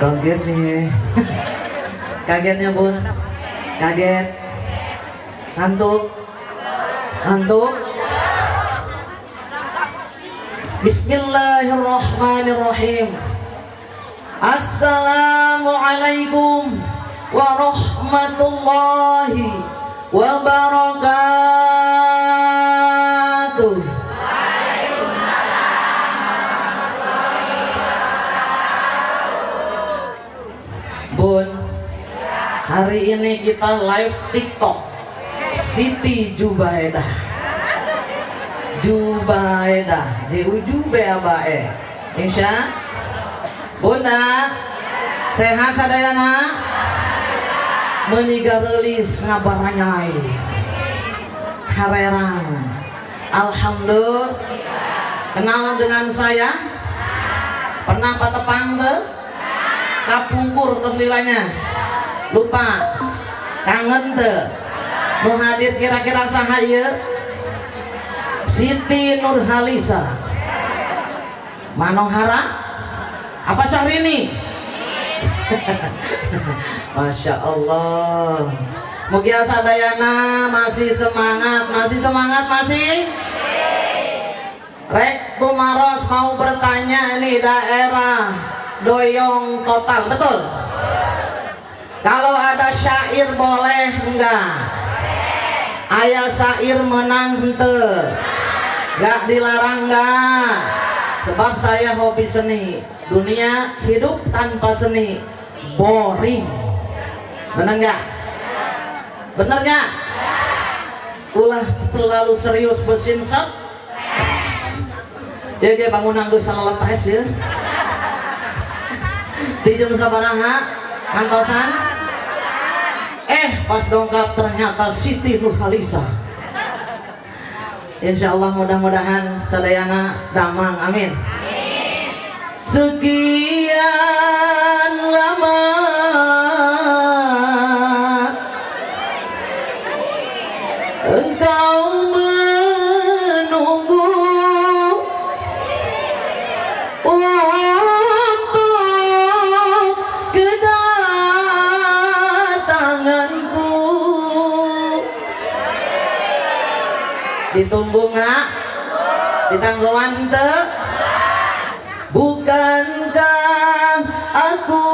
Kaget nih. Kagetnya bun. Kaget. Ngantuk. Ngantuk. Bismillahirrahmanirrahim. Assalamualaikum warahmatullahi wabarakatuh. Bun, hari ini kita live TikTok Siti Jubaedah. Jubaedah, Jube-abae. Insya Bunda, sehat sadayana? Meniga relis ngabaranyai Harerang. Alhamdulillah. Kenal dengan saya? Pernah patepang be? Kapungkur tos lilanya? Lupa? Kangen te? Mau hadir kira-kira saha ieu? Siti Nurhalisa Manohara apa Syahrini? Masya Allah. Mugia sadayana masih semangat, masih rek tumaros mau bertanya ini daerah doyong total, betul? Kalau ada syair boleh enggak? Ayah syair menang hente? Gak dilarang gak? Sebab saya hobi seni. Dunia hidup tanpa seni boring. Bener gak? Bener gak? Ulah terlalu serius besinsat. Ya kayak bangunan gue salah letres ya. Di jam sabaraha ngantosan. Pas dongkap ternyata Siti Nurhalisa. Insya Allah mudah-mudahan sadayana damang, amin. Sekian lama engkau menunggu untuk kedatanganku. Ditunggu nggak? Ditangguan te? Bukankah aku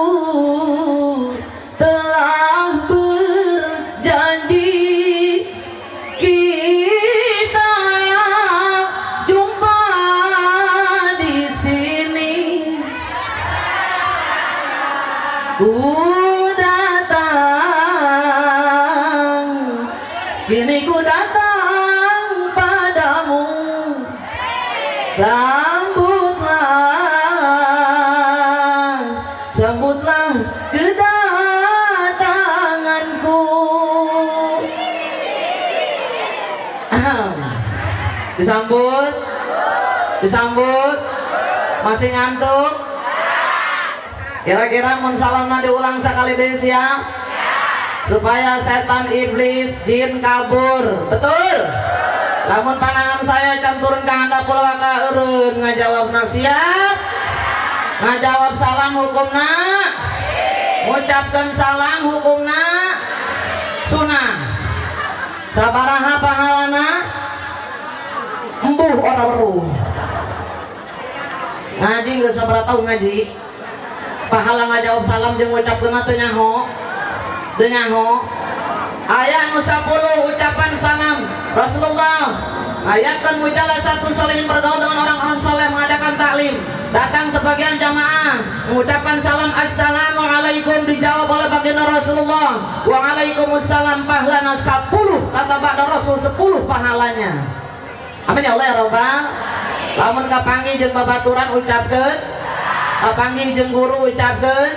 telah berjanji kita jumpa di sini? Ku datang, kini ku datang padamu. Sambutlah kedatanganku. Disambut. Masih ngantuk? Kira-kira mun salamna diulang sekali deh siap? Supaya setan, iblis, jin kabur. Betul? Lamun panangan saya can turun ke handap pulau ka eureun ngajawab siap? Ngajawab salam hukumna? Ngucapkan salam hukumna? Sunnah. Sabaraha pahalana? Embuh orang beruh. Ngaji nggak sabaraha tahu ngaji. Pahala ngajawab salam jeung ngucapkeun teu nyaho. Teu nyaho. Aya nu 10 ucapan salam Rasulullah. Ayatkan mujalah satu solehin bergaul dengan orang-orang soleh, mengadakan taklim. Datang sebagian jamaah mengucapkan salam assalamualaikum, dijawab oleh baginda Rasulullah waalaikumsalam, pahalana 10, kata ba'da Rasul 10 pahalanya. Amin ya Allah ya Rabbal. Lamun kapanggih jeung babaturan ucapkeun, kapanggih jeung guru ucapkeun,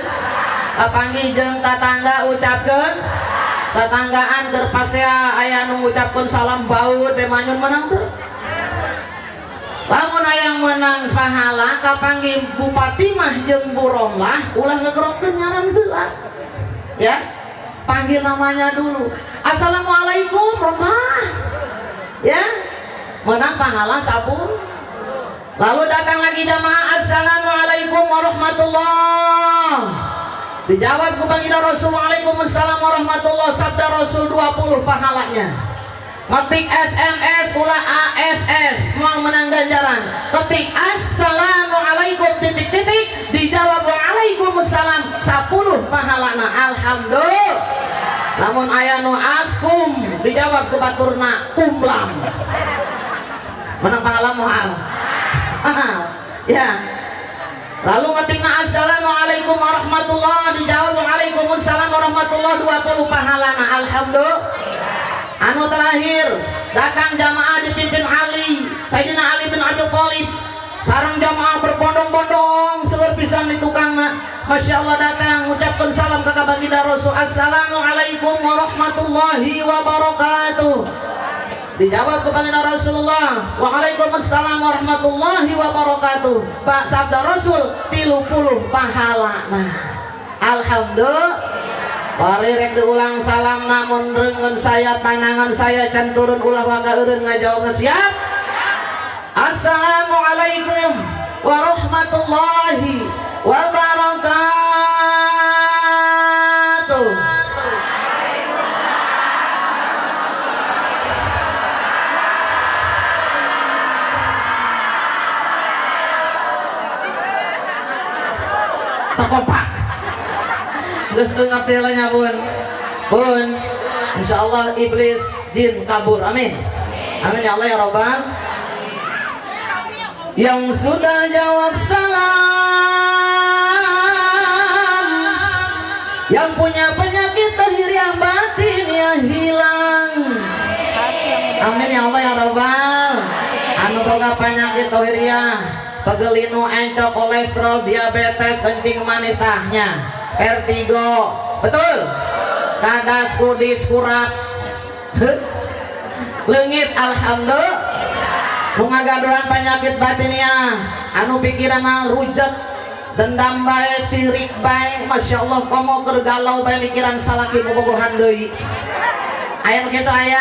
kapanggih jeung tatangga ucapkeun. Tetanggaan gerpasea aya nu ngucapkeun salam baud bemanyun menang tuh. Lamun aya menang pahala kapanggih Bupati mah jeung Bu Romlah ulah ngegerokkeun ngaran heula. Ya, panggil namanya dulu. Assalamualaikum Romlah. Ya, menang pahala 10. Lalu datang lagi jamaah assalamualaikum warahmatullahi. Dijawab ku baginda Rasul, Waalaikumsalam warahmatullah. Sabda Rasul 20 pahalanya. Ketik SMS ulah ASS mau menang ganjaran. Ketik Assalamualaikum titik-titik, dijawab Waalaikumsalam 10 pahalana. Alhamdulillah. Namun aya nu askum, dijawab ku baturna kumlam. Menang pahala moal. Ya. Lalu ngetikna Assalamualaikum warahmatullah, dijawab Waalaikumsalam warahmatullah 20 pahalana. Alhamdulillah. Anu terakhir datang jamaah dipimpin Ali Sayyidina Ali bin Abi Thalib. Sarang jamaah berbondong-bondong seueur pisan di tukangna. Masya Allah datang ucapkan salam ke baginda Rasul, Assalamualaikum warahmatullahi wabarakatuh. Dijawab ke baginda Rasulullah, Waalaikumsalam warahmatullahi wabarakatuh. Pak sabda Rasul 30 pahala. Nah, alhamdulillah. Bari rek diulang salam namun rengen saya tanangan saya can turun ulah waga eureun ngajawabna siap. Assalamualaikum warahmatullahi wabarakatuh. Tokopak geus deungap telanya pun insyaallah iblis jin kabur. Amin amin ya Allah ya Rabbal. Yang sudah jawab salam, yang punya penyakit lahir yang batin yang hilang. Amin ya Allah ya Rabbal. Anu boga penyakit lahiriah, pegelinu, encok, kolesterol, diabetes, kencing manis tahnya, vertigo, betul? Kadas, kudis, kurap, leungit, alhamdulillah. Ngagaduhan penyakit batinnya, anu pikiran rujat, dendam bae, sirik bae, masya Allah, komo kergalau bae pikiran salaki bobogohan deui. Aya kitu aya.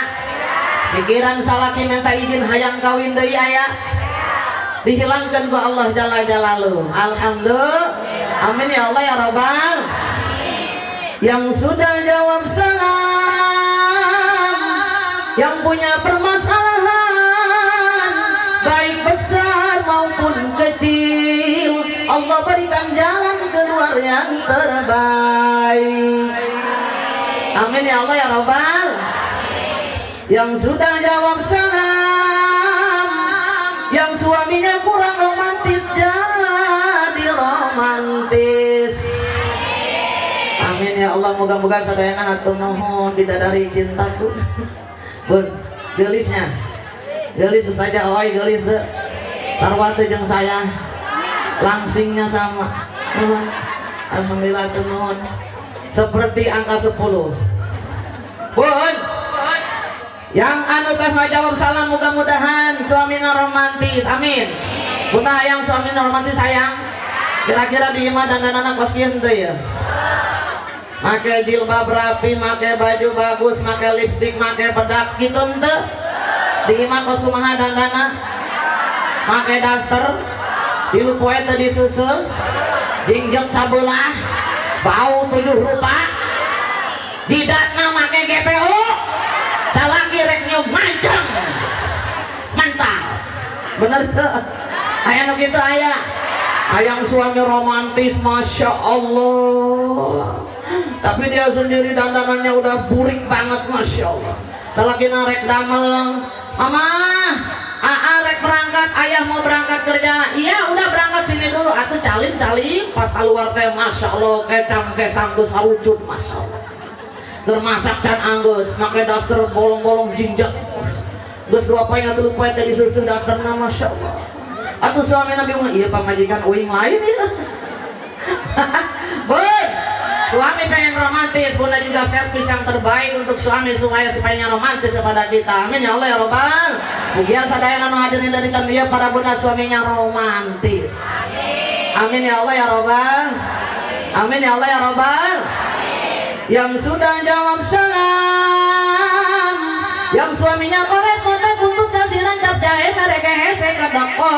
Pikiran salaki minta izin hayang kawin deui aya. Dihilangkan ku Allah Jalla Jalaluhu. Alhamdulillah. Amin ya Allah ya Rabbal. Yang sudah jawab salam, yang punya permasalahan baik besar maupun kecil, Allah berikan jalan keluar yang terbaik. Amin ya Allah ya Rabbal. Yang sudah jawab salam, yang suaminya kurang romantis jadi romantis. Amin ya Allah. Moga-moga sadayana atuh nuhun bidadari cintaku. Bun, gelisnya gelis saja, oi gelis deh. Sarwati jeung saya langsingnya sama. Alhamdulillah nuhun. Seperti angka 10. Bun, yang anu teh ngajawab salam mudah-mudahan suamina romantis. Amin. Bunda yang suamina romantis sayang. Kira-kira di imah dandanan kos kieu teh ya. Make jilbab rapi, make baju bagus, make lipstik, make bedak gitu teu. Di imah kos kumaha dandana? Make daster, tilu poe teu disusul, jingjek sabelah, bau 7 rupa, jidatna make GPU, salaki rek nyium mancang, mantap, bener tuh. Aya nu kitu aya, ayang suami romantis, masya Allah. Tapi dia sendiri dandanannya udah burik banget, masya Allah. Salakina rek damel, mama, rek berangkat, ayah mau berangkat kerja. Iya udah berangkat sini dulu, aku calim pas keluar teh, masya Allah, kecam kesanggus harucut, masya Allah. Termasak can anggus, pakai daster bolong-bolong jinjak. Geus 2 poe atau 3 poe teh disusul dasterna, masya Allah. Atuh suami nabi ngomong, iya pamajikan uing lain ya. Boy, suami pengen romantis, bunda juga servis yang terbaik untuk suami supaya romantis kepada kita. Amin ya Allah ya Rabbal. Mugia sadayana nu hadirin dari tandia para bunda suaminya romantis. Amin ya Allah ya Rabbal. Amin ya Allah ya Rabbal. Yang sudah jawab salam, yang suaminya korek kotak untuk kasih rancap jahe mereka hese kadakop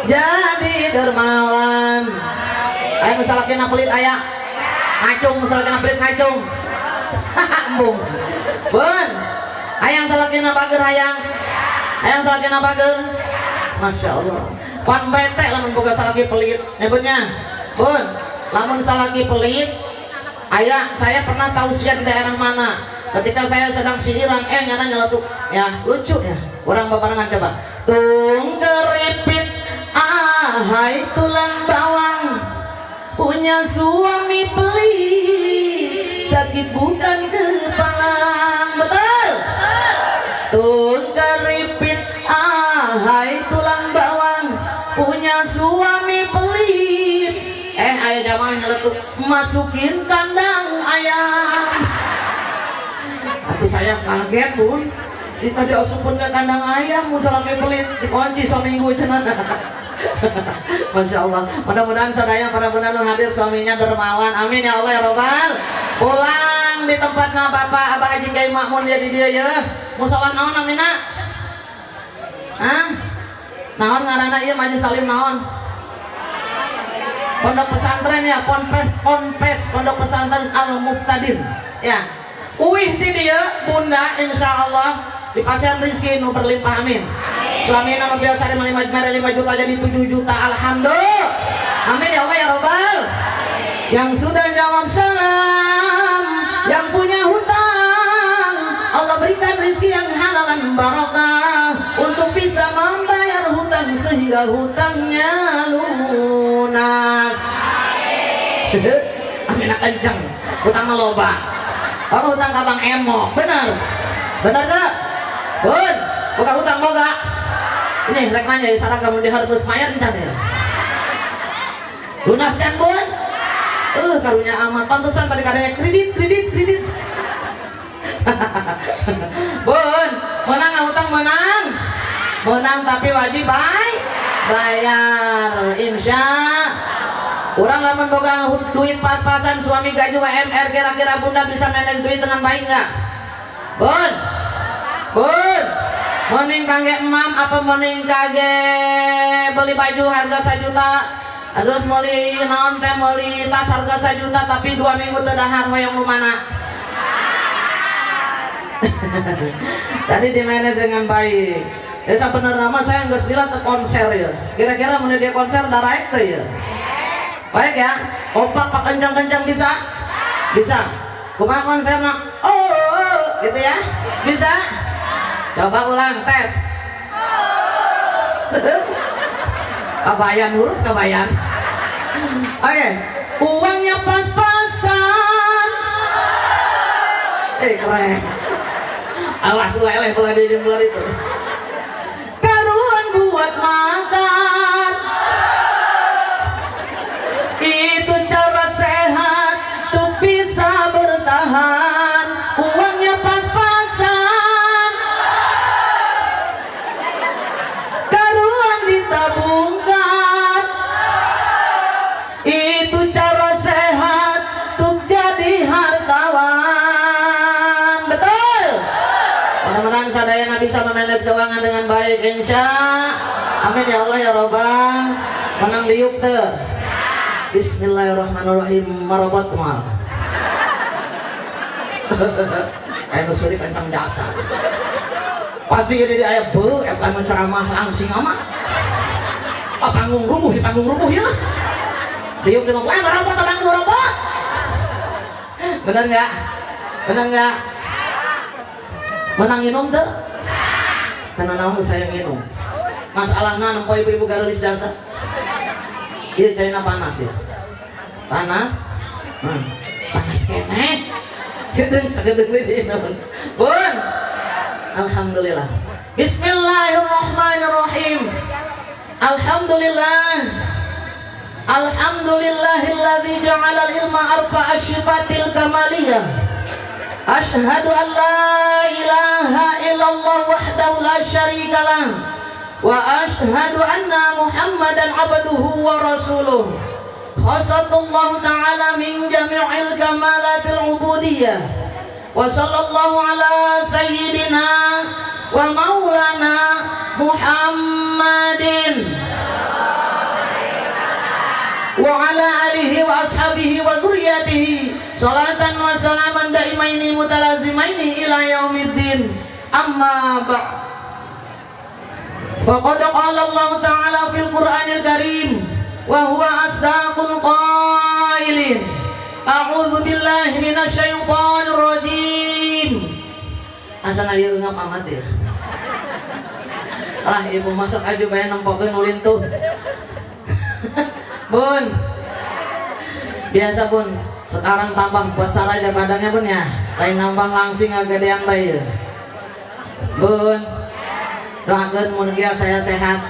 jadi dermawan. nu salakina pelit aya ngacung, nu salakina pelit ngacung. Embung. Beun. Hayang salakina bager hayang. Hayang salakina bager. Masya Allah. Pan bete lamun boga salaki pelit. Nyebutnya. Beun. Lamun salaki pelit aya, saya pernah tausiah di daerah mana. Ketika saya sedang siiran, nyana nyeletuk. Ya, lucu ya. Orang babarengan coba. Tung keripit, ahai tulang bawang, punya suami pelit, sakit bukan kepalang. Betul? Tung keripit, ahai tulang bawang, punya suami pelit. Ayah jamaah nyeletuk, masukin kandang ayam. Atuh saya kaget pun. Kita diosupun ke kandang ayam, salami pelit, dikunci seminggu cenah. Masya Allah. Mudah-mudahan sadaya para benar hadir suaminya dermawan. Amin ya Allah ya Robbal. Pulang di tempatnya Bapak Abah Haji Kiai Makmun jadi dia ya. Musola naon amina? Hah? Naon ngaranna ieu Majelis Salim naon? Pondok pesantren ya, ponpes Pondok Pesantren Al Muqtadim. Ya. Uih ti dia bunda insyaallah di pasar rezeki nu berlimpah amin. Suamina nu biasa 5 juta jadi 7 juta alhamdulillah. Amin ya Allah ya Rabbal. Yang sudah jawab salam, yang punya hutang, Allah berikan rezeki yang halal dan barokah untuk bisa membayar hutang sehingga hutangnya lunas. Amin kenceng. Hutang loba. Oh, hutang ka Bang Emo. Benar. Benar gak? Bun, bukan hutang boga. Ini rek nanya sareng kamu diharus mayar encan ya. Lunas kan, Bun? Karunya amat. Pantesan tadi kadang kredit. Bun, menang hutang menang. Menang tapi wajib bayar. Insya orang lamun boga duit pas-pasan suami gaji WMR, kira-kira bunda bisa manage duit dengan baik nggak? Bun, mending kangge emam apa mending kage beli baju harga 1 juta, terus beli naon teh beli tas harga 1 juta tapi 2 minggu teu dahar hoyong lumana. Tadi di manage dengan baik. Desa bener nama saya nggak sedila ke konser ya. Kira-kira mana dia konser direct tuh ya. Baik ya, kompak pak kencang-kencang bisa? Bisa. Kumaha konserna? Gitu ya? Bisa? Coba ulang tes. Kabayan huruf kabayan. Oke, uangnya pas-pasan. Keren. Awas leleh belah di jembelah itu. Karuan buat makan. Itu cara sehat tuh bisa bertahan. Uangnya pas-pasan, karuan ditabungkan. Itu cara sehat tuh jadi hartawan. Betul? Mudah-mudahan sadayana bisa memanage keuangan dengan baik insya. Amin ya Allah ya Robbal. Menang diuk teh. Bismillahirrahmanirrahim. Marabat mal. Kayak nusuri kencang jasa. Pasti jadi ayah akan menceramah langsing ama. Panggung rubuh ya. Diuk di manggung, ngerobot panggung ngerobot. Bener nggak? Menang minum tuh? Karena namun saya minum. Masalahnya nampak ibu-ibu garulis jasa. Iya China panas ya. Panas kene. Gedeng Bun. Alhamdulillah. Bismillahirrahmanirrahim. Alhamdulillahilladzi ja'ala al-ilma arba'a syifatil kamaliyah. Asyhadu an la ilaha illallah wahdahu la syarika lah. Wa ashhadu anna Muhammadan abduhu wa rasuluh. Khasallallahu ta'ala min jami'il kamalatil ubudiyah. Wa sallallahu ala sayyidina wa maulana Muhammadin wa ala alihi wa ashabihi wa dzurriyyatihi sholatan wa salaman daimaini mutalazimaini ila yaumiddin. Amma ba'd. Faqad qala Allah ta'ala fil Qur'anil Karim wa huwa asdaqul qailin. A'udzu billahi minasy syaithanir rajim. Asa aya ngap amat ya. Ah, ibu masak aja bae nempokeun ulin tuh. Bun. Biasa Bun, sekarang tambah besar aja badannya Bun ya. Lain nambah langsing agadean bae. Bun. Doakeun mun gia saya sehat.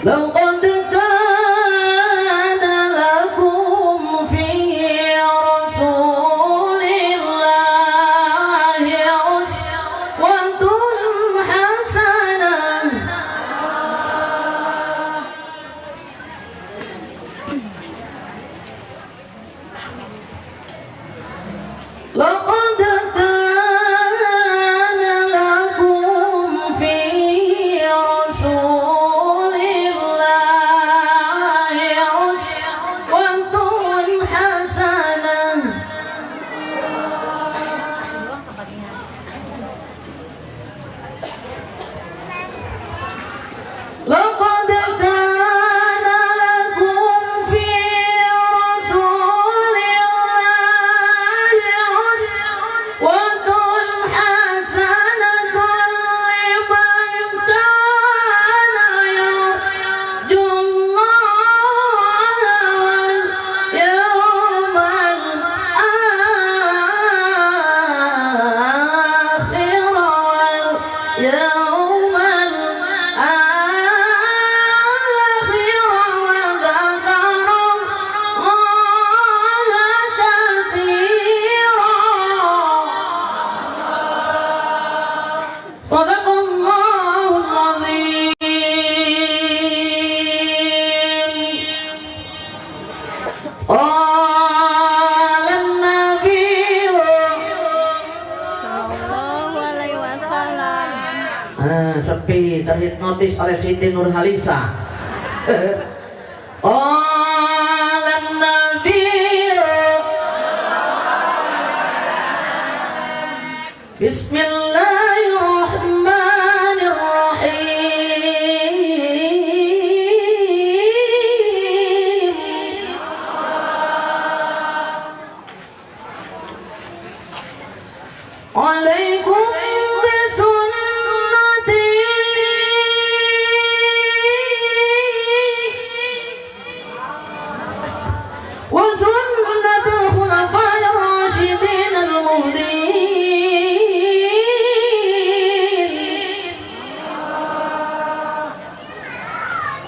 Laqad kana lakum fi rasulillahi uswatun hasanah. Laqad kana lakum fi sepi terhipnotis oleh Siti Nurhalisa. Alam Nabi Bismillahirrahmanirrahim. Alaikum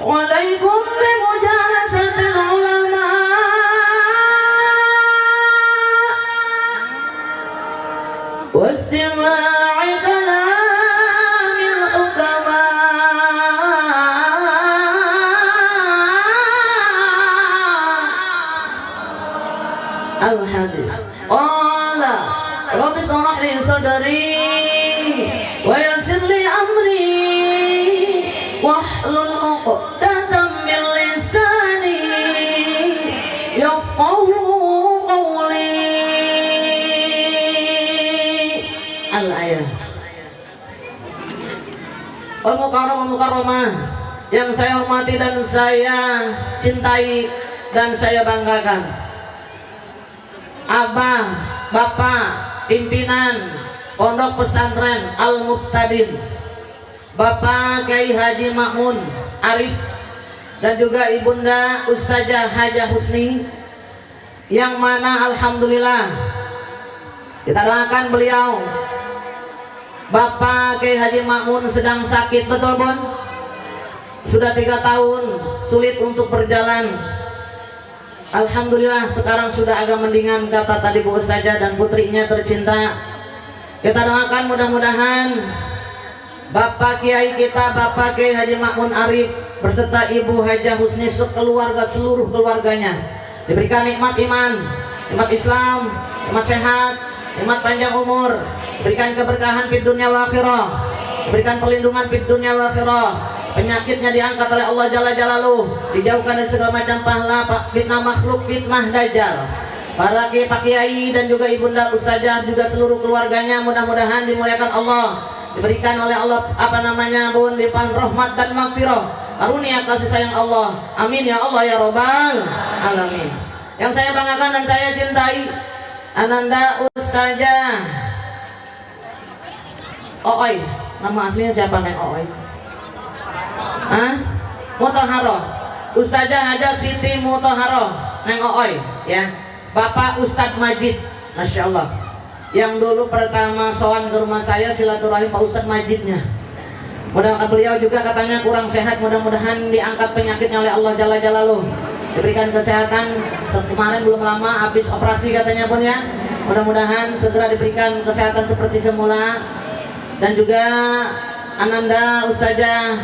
Walaikum limujalasatil ulama wastima'i kalamil hukama. Al-hadith qala rabbi shrah li sadri wa yassir li amri wahlul 'uqdatam min lisani yafqahu qawli. Al-ayat. Al-mukarramah yang saya hormati dan saya cintai dan saya banggakan, Abah, Bapak, pimpinan Pondok Pesantren Al-Muqtadin, Bapak Kiai Haji Makmun Arif, dan juga Ibunda Ustazah Hajah Husni, yang mana alhamdulillah kita doakan beliau, Bapak Kiai Haji Makmun sedang sakit, betul Bon? Sudah 3 tahun sulit untuk berjalan. Alhamdulillah sekarang sudah agak mendingan, kata tadi Bu Ustazah dan putrinya tercinta Kita doakan mudah-mudahan Bapak Kiai kita, Bapak Kiai Haji Makmun Arif berserta Ibu Hajah Husni keluarga, seluruh keluarganya diberikan nikmat iman, nikmat Islam, nikmat sehat, nikmat panjang umur, diberikan keberkahan di dunia wal akhirah, diberikan perlindungan di dunia wal akhirah, penyakitnya diangkat oleh Allah Jalla Jalaluh, dijauhkan dari segala macam pahala, fitnah makhluk, fitnah dajjal. Para Pak Kiai dan juga Ibunda Ustazah juga seluruh keluarganya mudah-mudahan dimuliakan Allah, diberikan oleh Allah Bun limpahan rahmat dan magfirah, karunia kasih sayang Allah. Amin ya Allah ya Rabbal alamin. Yang saya banggakan dan saya cintai Ananda Ustazah Ooi. Nama aslinya siapa Neng Ooi? Mutahharoh. Ustazah Haja Siti Mutahharoh Neng Ooi ya. Bapak Ustadz Majid, Masya Allah, yang dulu pertama sowan ke rumah saya silaturahim Pak Ustadz Majidnya. Mudah-mudahan beliau juga katanya kurang sehat, mudah-mudahan diangkat penyakitnya oleh Allah Jalla Jalaluh, diberikan kesehatan. Kemarin belum lama habis operasi katanya pun ya, mudah-mudahan segera diberikan kesehatan seperti semula. Dan juga Ananda Ustazah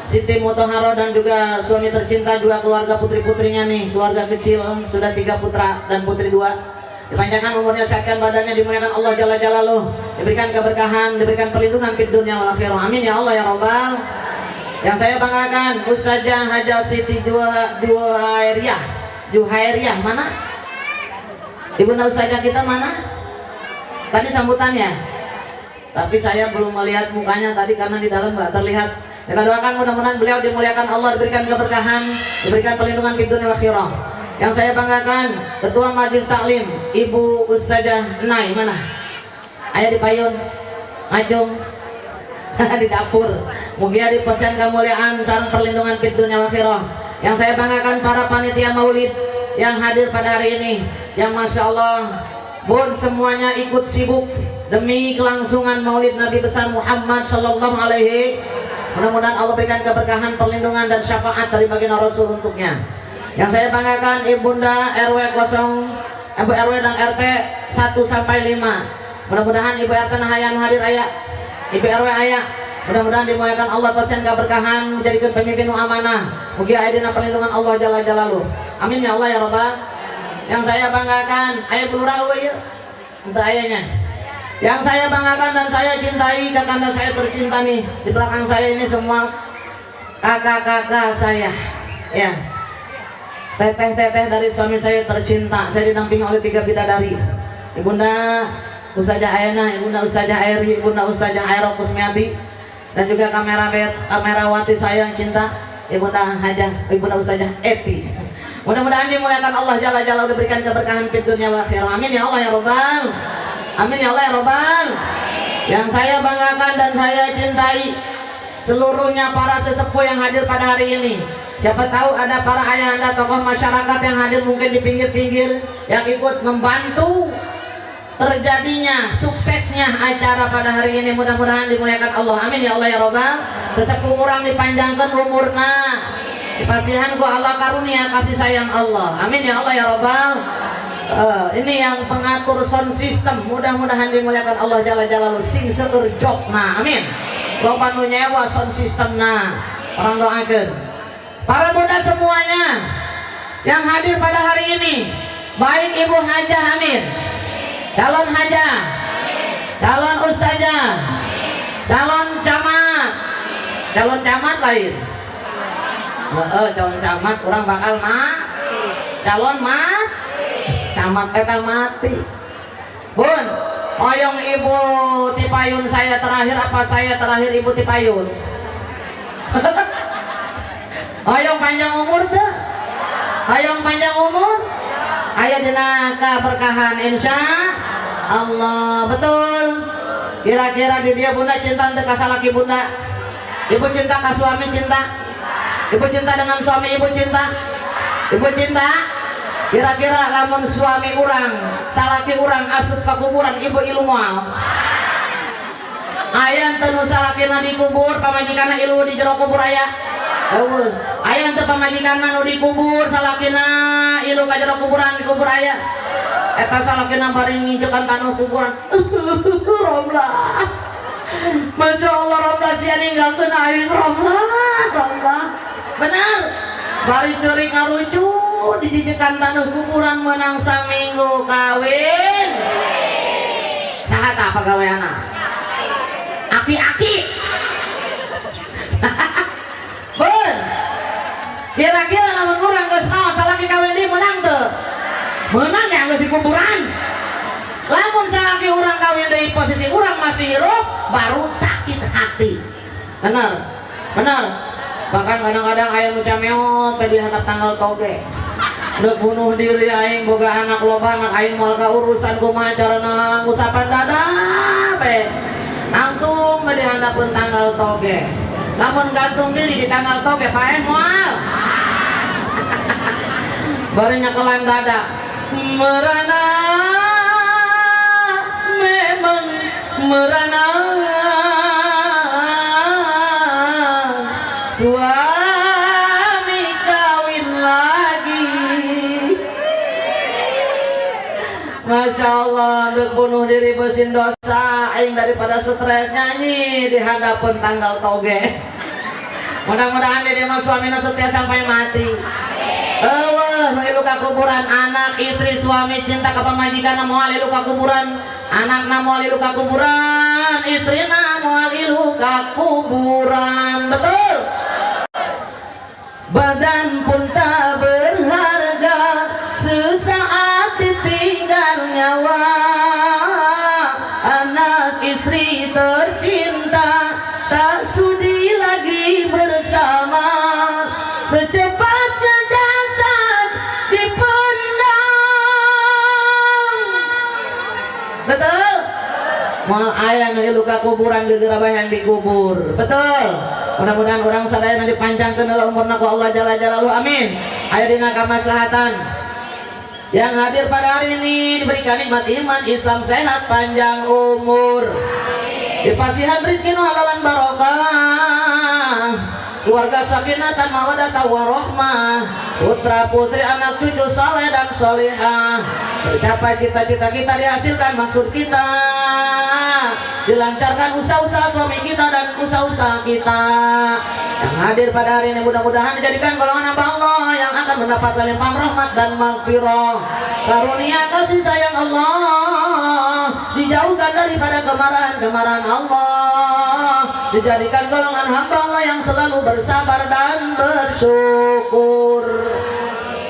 Siti Mutahharoh dan juga suami tercinta, juga keluarga putri-putrinya nih, keluarga kecil, sudah 3 putra dan putri 2. Dipanjangkan umurnya, sehatkan badannya, dimuliakan Allah Jalla Jalaluh, diberikan keberkahan, diberikan perlindungan di dunia wal akhirah. Amin ya Allah ya Rabbal. Yang saya banggakan Ustazah Haja Siti Juhairiyah mana? Ibunda Ustazah kita mana? Tadi sambutannya, tapi saya belum melihat mukanya tadi karena di dalam nggak terlihat. Kita doakan mudah-mudahan beliau dimuliakan Allah, diberikan keberkahan, diberikan perlindungan di dunia akhirah. Yang saya banggakan Ketua Majelis Taklim Ibu Ustazah Nai mana? Ayah di payun, ngajung di dapur. Mugia dipesan kemuliaan sareng perlindungan di dunia akhirah. Yang saya banggakan para panitia maulid yang hadir pada hari ini, yang Masya Allah Bun semuanya ikut sibuk demi kelangsungan maulid Nabi besar Muhammad Sallallahu Alaihi. Mudah-mudahan Allah berikan keberkahan, perlindungan dan syafaat dari baginda Rasul untuknya. Yang saya banggakan Ibunda RW 0, Ibu RW dan RT 1 sampai 5. Mudah-mudahan Ibu RT nahayan hadir ayah, Ibu RW ayah. Mudah-mudahan dimuliakan Allah, pasien keberkahan, menjadikan pemimpin amanah. Mugia aidina perlindungan Allah Jalla Jalaluh. Amin ya Allah ya Rabbal. Yang saya banggakan ayah Bulurawa ya, untuk ayahnya. Yang saya banggakan dan saya cintai kakanda saya tercinta nih, di belakang saya ini semua kakak-kakak saya ya, teteh-teteh dari suami saya tercinta. Saya didampingi oleh 3 bidadari, Ibunda Ustazah Ayana, Ibunda Ustazah Airi, Ibunda Ustazah Airo Kusmiati, dan juga kamerawati saya yang cinta Ibunda Hajah, Ibunda Ustazah Eti. Mudah-mudahan dimuliakan Allah Jalla Jalaluh, diberikan keberkahan di dunia wal akhirah. Amin ya Allah ya Rabbal. Amin ya Allah ya Rabbal. Yang saya banggakan dan saya cintai seluruhnya para sesepuh yang hadir pada hari ini. Siapa tahu ada para ayahanda tokoh masyarakat yang hadir mungkin di pinggir-pinggir, yang ikut membantu terjadinya suksesnya acara pada hari ini. Mudah-mudahan dimuliakan Allah. Amin ya Allah ya Rabbal. Sesepuh orang dipanjangkan umurna, dipasihan ku Allah karunia kasih sayang Allah. Amin ya Allah ya Rabbal. Ini yang pengatur sound system, mudah-mudahan dimuliakan Allah Jalla Jalaluh, sing seueur jobna. Amin. Loba nu nyewa sound systemna, orang doakeun. Para muda semuanya yang hadir pada hari ini, baik Ibu Hajah Amin, calon hajah, calon ustazah, calon camat lain. Calon camat orang bakal calon camat eta mati. Bun, oyong Ibu Tipayun saya terakhir apa saya terakhir Ibu Tipayun? Oyong panjang umur tuh, oyong panjang umur, aya dina keberkahan insya Allah. Betul. Kira-kira di dia bunda cinta untuk kasalaki bunda, ibu cinta ke suami cinta, ibu cinta dengan suami ibu cinta, ibu cinta. Kira-kira lamun suami urang, salaki urang asup ke kuburan, ibu ilu moal. Ayah teu salakina dikubur, pamajikanna ilu di jero kubur aya. Ayah teu pamajikanna nu dikubur, salakina ilu ka jero kuburan, dikubur aya. eta salakina bari nginjekan tanah kuburan. Romlah. Masya Allah, Romlah sia ninggalkeun aing Romlah. Benar. Bari ceurik ngarucu dijijekan tanah kuburan menang saminggu kawin. Saha tah pagaweana? Aki-aki. Beun. Kira-kira lamun urang geus naon salaki kawin di menang teu? Menang ya geus di kuburan. Lamun salaki urang kawin deui posisi urang masih hirup baru sakit hati. Benar. Bahkan kadang-kadang aya nu cameot teh di handap tanggal toge. Deuk bunuh diri aing boga anak loba anak aing moal ka urusan kumaha carana ngusapan dada be. Nangtung di handapeun tanggal toge. Lamun gantung diri di tanggal toge paeh moal. Bari nyakelan dada. Merana memang merana suami kawin lagi. Masya Allah, untuk bunuh diri besin dosa aing daripada stres nyanyi di hadapan tanggal toge. Mudah-mudahan dia mah suamina setia sampai mati. Nu ilu ka kuburan anak istri suami cinta ka pamajikan moal ilu ka kuburan anak moal ilu ka kuburan istrina moal ilu ka kuburan. Betul. Badan pun tak berharga sesaat ditinggal nyawa. Anak istri tercinta tak sudi lagi bersama. Secepatnya jasad dipendam. Betul. Moal aya nu ilu ka kuburan geugeur bae dikubur. Betul. Mudah-mudahan orang sadaya nanti panjangkeun heula umurna ku Allah Jalla Jalaluhu. Amin. Aya dina kamaslahatan. Yang hadir pada hari ini diberikan nikmat iman, Islam, sehat, panjang umur. Dipasihan rezeki nu halalan barokah. Keluarga sakinatan mawaddah warahmah. Putra putri anak cucu saleh dan solihah. Tercapai cita-cita kita, dihasilkan maksud kita. Dilancarkan usaha-usaha suami kita dan usaha-usaha kita. Yang hadir pada hari ini mudah-mudahan dijadikan golongan hamba Allah yang akan mendapatkan limpahan rahmat dan maghfirah. Karunia kasih sayang Allah, dijauhkan daripada kemarahan-kemarahan Allah. Dijadikan golongan hamba Allah yang selalu bersabar dan bersyukur.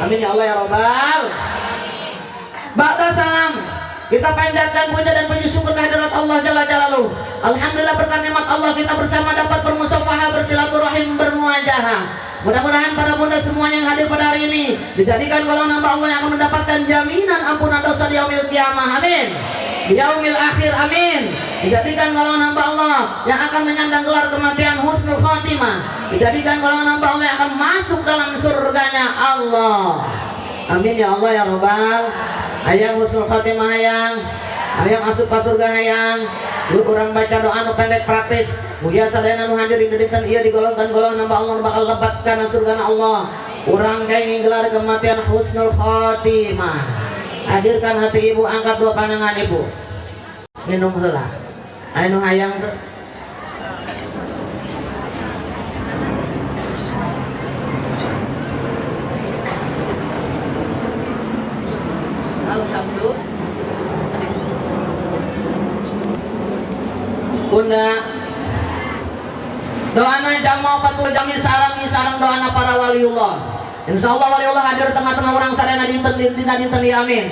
Amin ya Allah ya Rabbal. Ba'da salam, kita panjatkan puja dan puji syukur kehadirat Allah Jalla Jalaluhu. Alhamdulillah berkat nikmat Allah kita bersama dapat bermusafahah, bersilaturahim, bermuajahah. Mudah-mudahan para bunda semuanya yang hadir pada hari ini dijadikan golongan hamba Allah yang akan mendapatkan jaminan ampunan dosa di yaumil qiyamah. Amin. Di yaumil akhir. Amin. Dijadikan golongan hamba Allah yang akan menyandang gelar kematian husnul khatimah. Dijadikan golongan hamba Allah yang akan masuk dalam surganya Allah. Amin ya Allah ya Rabbal. Hayang husnul khatimah hayang. Hayang asup ka surga hayang. Lu urang baca doa nu pendek praktis. Mugia sadayana nu hadir di dinten ieu digolongkan golongan hamba Allah bakal lebat kana surgana Allah. Urang kenging gelar kematian husnul khatimah. Hadirkan hati ibu, angkat dua pandangan ibu. Minum heula. Anu hayang teu. Alhamdulillah. Bunda doana jama 40 jam sarang doana para waliullah. Insyaallah waliullah hadir tengah-tengah orang sadayana dinten amin.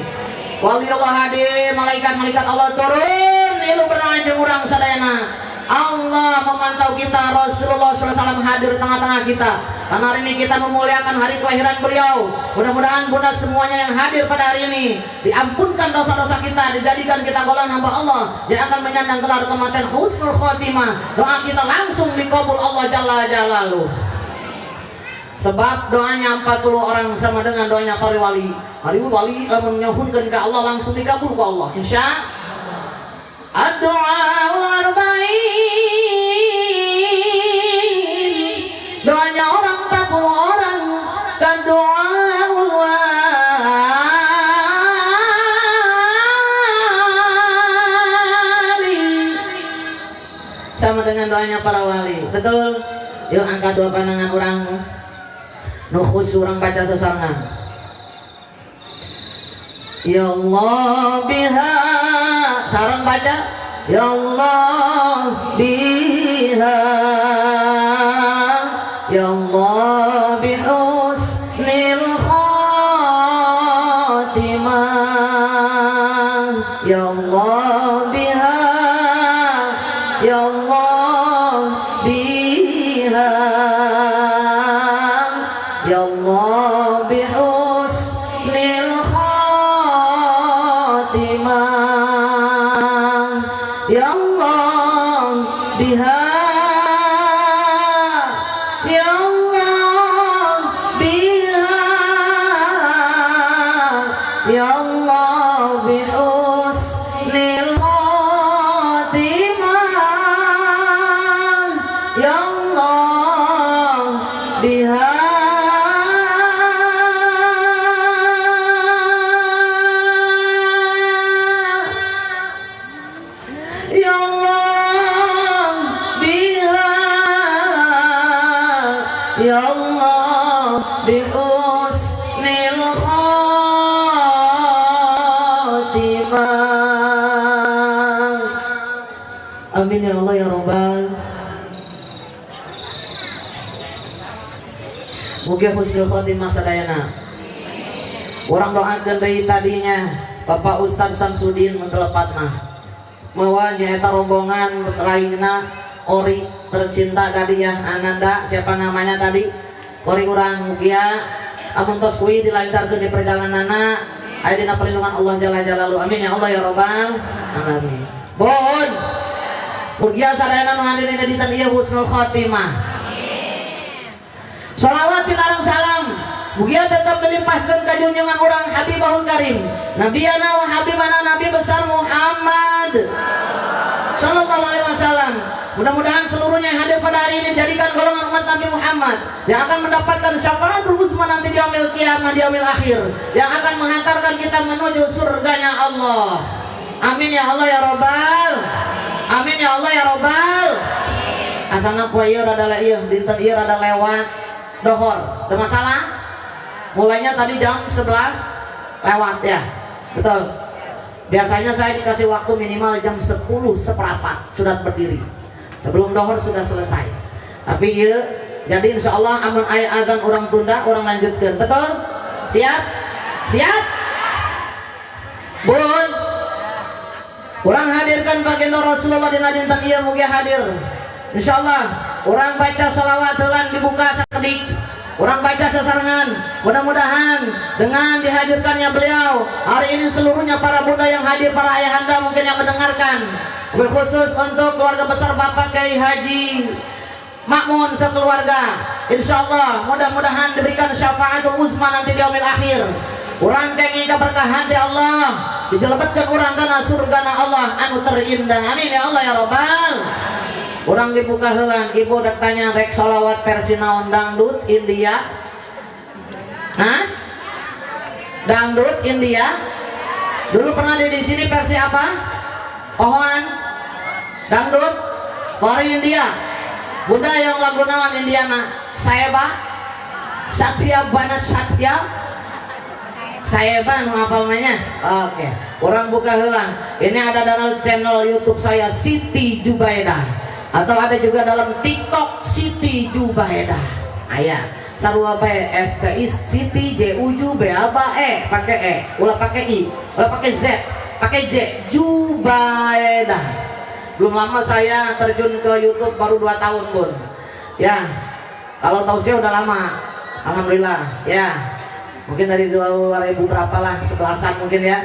Waliullah hadir, malaikat Allah turun ilu berenang jeung urang sadayana. Allah memantau kita, Rasulullah SAW hadir tengah-tengah kita. Karena hari ini kita memuliakan hari kelahiran beliau. Mudah-mudahan bunda semuanya yang hadir pada hari ini diampunkan dosa-dosa kita, dijadikan kita golongan hamba Allah yang akan menyandang gelar kematian husnul khotimah. Doa kita langsung dikabul Allah Jalla Jalaluhu. Sebab doanya 40 orang sama dengan doanya para wali. Hari wali lamun nyuhunkeun ka Allah langsung dikabul ku Allah. Insya Ad-du'aul arba'in. Doanya orang 40 orang. Kad-du'aul sama dengan doanya para wali. Betul? Yuk angkat dua pandangan orang nukhus orang baca sesarangan. Ya Allah biha, sarang baca Ya Allah biha, Ya Allah bihusnil khatimah, Ya Allah biha, Ya Allah biha, Ya Allah bihusnil khatimah, Ya Allah biha, Ya Allah biha, Ya Allah bihusnil khatimah, Ya Allah biha, Ya Allah biha, Ya Allah bihusnil khatimah. Amin ya Allah ya Rabbal. Mugi husnul khatimah sadayana. Orang doakeun deui tadinya Bapak Ustadz Samsudin mentelepat mah bahwa nyaeta rombongan lainna ori tercinta tadi yang Ananda, siapa namanya tadi, ori urang mugia amun tos kuy dilancarkeun di perjalananna aya dina perlindungan Allah jalla jalaluhu. Amin ya Allah ya Rabbal alamin. Bon mugia sadayana nu hadirin di dinten ieu husnul khatimah. Salawat sinareng salam mugia tetap dilimpahkan ka junjungan urang Habibahul Karim Nabiyana wa Habibana Nabi besar Muhammad Sallallahu Alaihi Wasallam. Mudah-mudahan seluruhnya yang hadir pada hari ini dijadikan golongan umat Nabi Muhammad yang akan mendapatkan syafaatul uzma nanti di yaumil qiyamah, di yaumil akhir, yang akan menghantarkan kita menuju surganya Allah. Amin ya Allah ya Rabbal. Amin ya Allah ya Rabbal. Asana poe ieu rada ieu dinten ieu rada lewat dohor, teu masalah. Mulainya tadi jam 11 lewat ya. Betul. Biasanya saya dikasih waktu minimal jam 10 seperempat sudah berdiri. Sebelum dohor sudah selesai. Tapi iya, jadi insya Allah amun aya azan orang tunda, orang lanjutkan. Betul? Siap? Siap? Bun. Orang hadirkan baginda Rasulullah di dinten ieu mugi hadir. Insya Allah orang baca salawat heulan dibuka sakedik. Orang baca sesarengan, mudah-mudahan dengan dihadirkannya beliau hari ini seluruhnya para bunda yang hadir, para ayahanda mungkin yang mendengarkan, berkhusus untuk keluarga besar Bapak Kiai Haji Makmun sekeluarga, insya Allah mudah-mudahan diberikan syafaatul uzma nanti di yaumil akhir. Orang kenging keberkahan di Allah, dijelebetkan orang kana surgana Allah anu terindah. Amin ya Allah ya Rabbal. Orang dibuka helan, ibu udah tanya rek solawat versi naon, dangdut India? Hah? Dangdut India? Dulu pernah di sini versi apa? Pohoan? Dangdut? Kori India? Bunda yang lagu naon Indiana? Saya bah? Satya Bana Satya? Saya bah nu apal namanya? Oke. Orang buka helan. Ini ada dalam channel YouTube saya Siti Jubaidah. Atau ada juga dalam TikTok Siti Jubaidah. Ayah, sarua bae SCI Siti Juju Baba pakai ulah pakai I, ulah pakai Z, pakai J, Jubaidah. Belum lama saya terjun ke YouTube baru 2 tahun, Bun. Ya. Kalau tahu saya udah lama. Alhamdulillah, ya. Mungkin dari 2000 berapa lah, 11-an mungkin ya.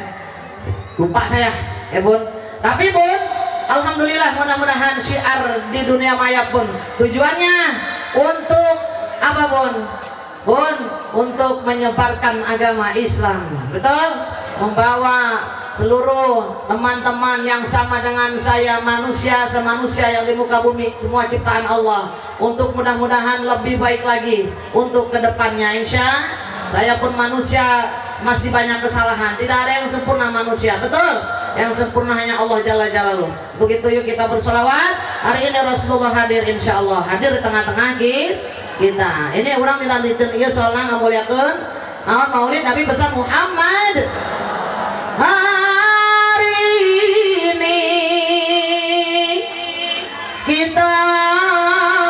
Lupa saya, ya, Bun. Tapi, Bun, alhamdulillah mudah-mudahan syiar di dunia maya pun tujuannya untuk apa Bun? Bun, untuk menyebarkan agama Islam. Betul? Membawa seluruh teman-teman yang sama dengan saya, manusia semanusia yang di muka bumi, semua ciptaan Allah, untuk mudah-mudahan lebih baik lagi untuk kedepannya. Insya saya pun manusia, masih banyak kesalahan, tidak ada yang sempurna manusia. Betul? yang sempurna hanya Allah Jalla Jalaluh. Begitu yuk kita bersolawat. Hari ini Rasulullah hadir, insya Allah hadir di tengah-tengah kita. Ini orang minta ditun ieu soalna ngamuliakeun naon maulid Nabi besar Muhammad. Hari ini kita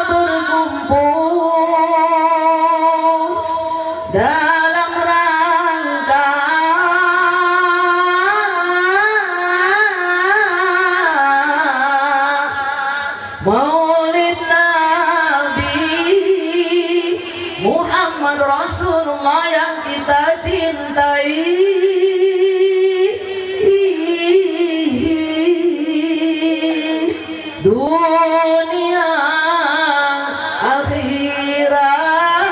berkumpul dalam rangka Maulid Nabi Muhammad Rasulullah yang kita cintai. Dunia akhirat.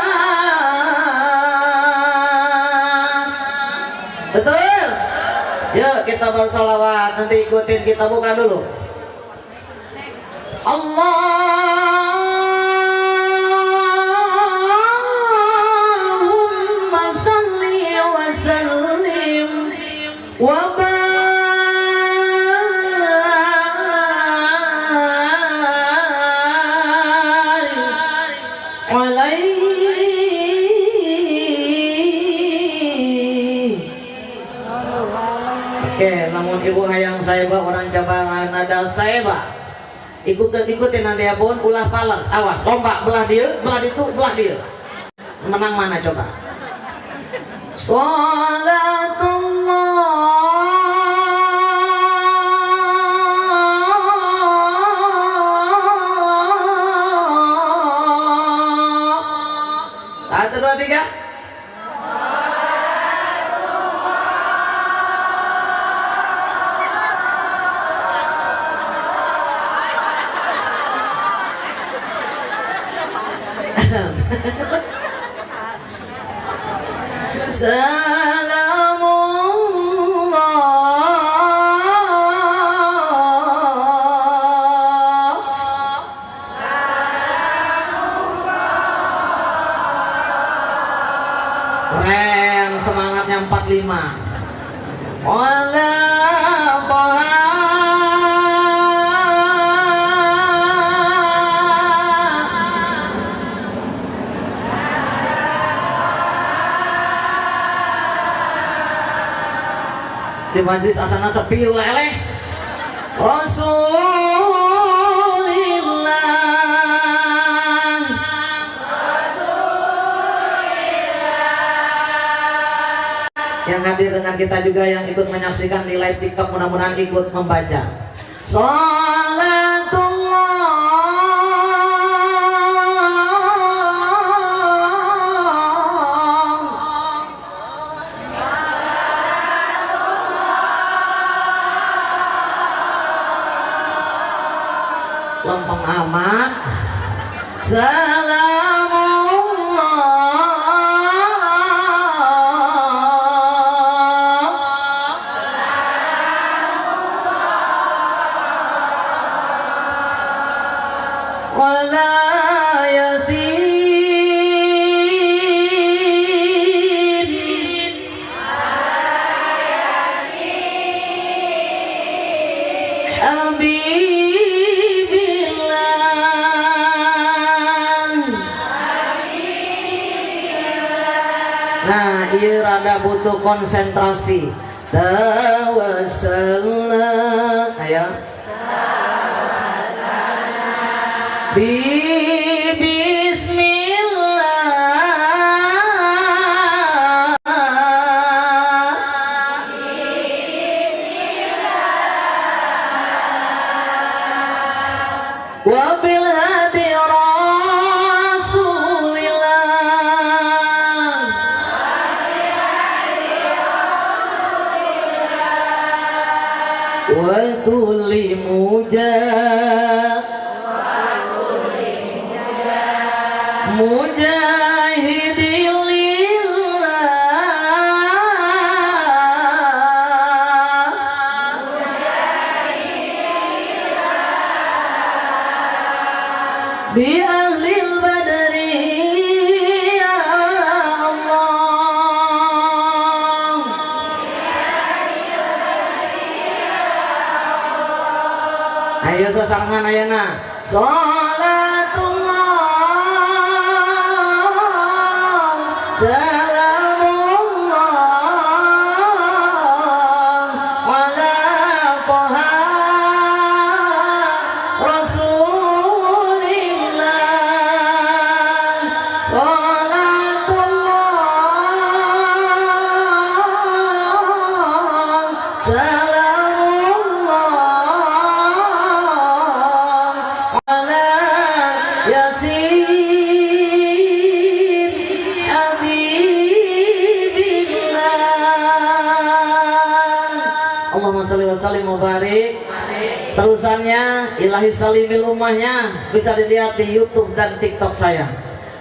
Betul? Yuk kita bersolawat. Nanti ikutin, kita buka dulu. Allahumma salli wa sallim wa oke, namun ibu hayang saeba orang cabangan ada saeba ikutin nanti ya pun ulah palas, awas lomba belah dia, belah itu, belah dia, menang mana coba. Sholatullah 1, 2, 3. Keren, semangatnya 45. Wala di majlis asana sepi leleh. Rasulillah yang hadir dengan kita juga yang ikut menyaksikan di live TikTok, mudah-mudahan ikut membaca. Lempeng amat. Wala yasin Habibillah. Nah, ieu rada butuh konsentrasi. Tawassalna ayo Bismillah wa bil hadi Rasulillah wa kulli mujahidin lillah bi ahlil badri ya Allah sarangan ayana. Salatullah salamullah ala Taha Rasulillah. Salatullah salamullah ala Yasin Habibillah. Allahumma sholli wa sallim wa barik. Terusannya Ilahi Salimil Ummahnya bisa dilihat di YouTube dan TikTok saya.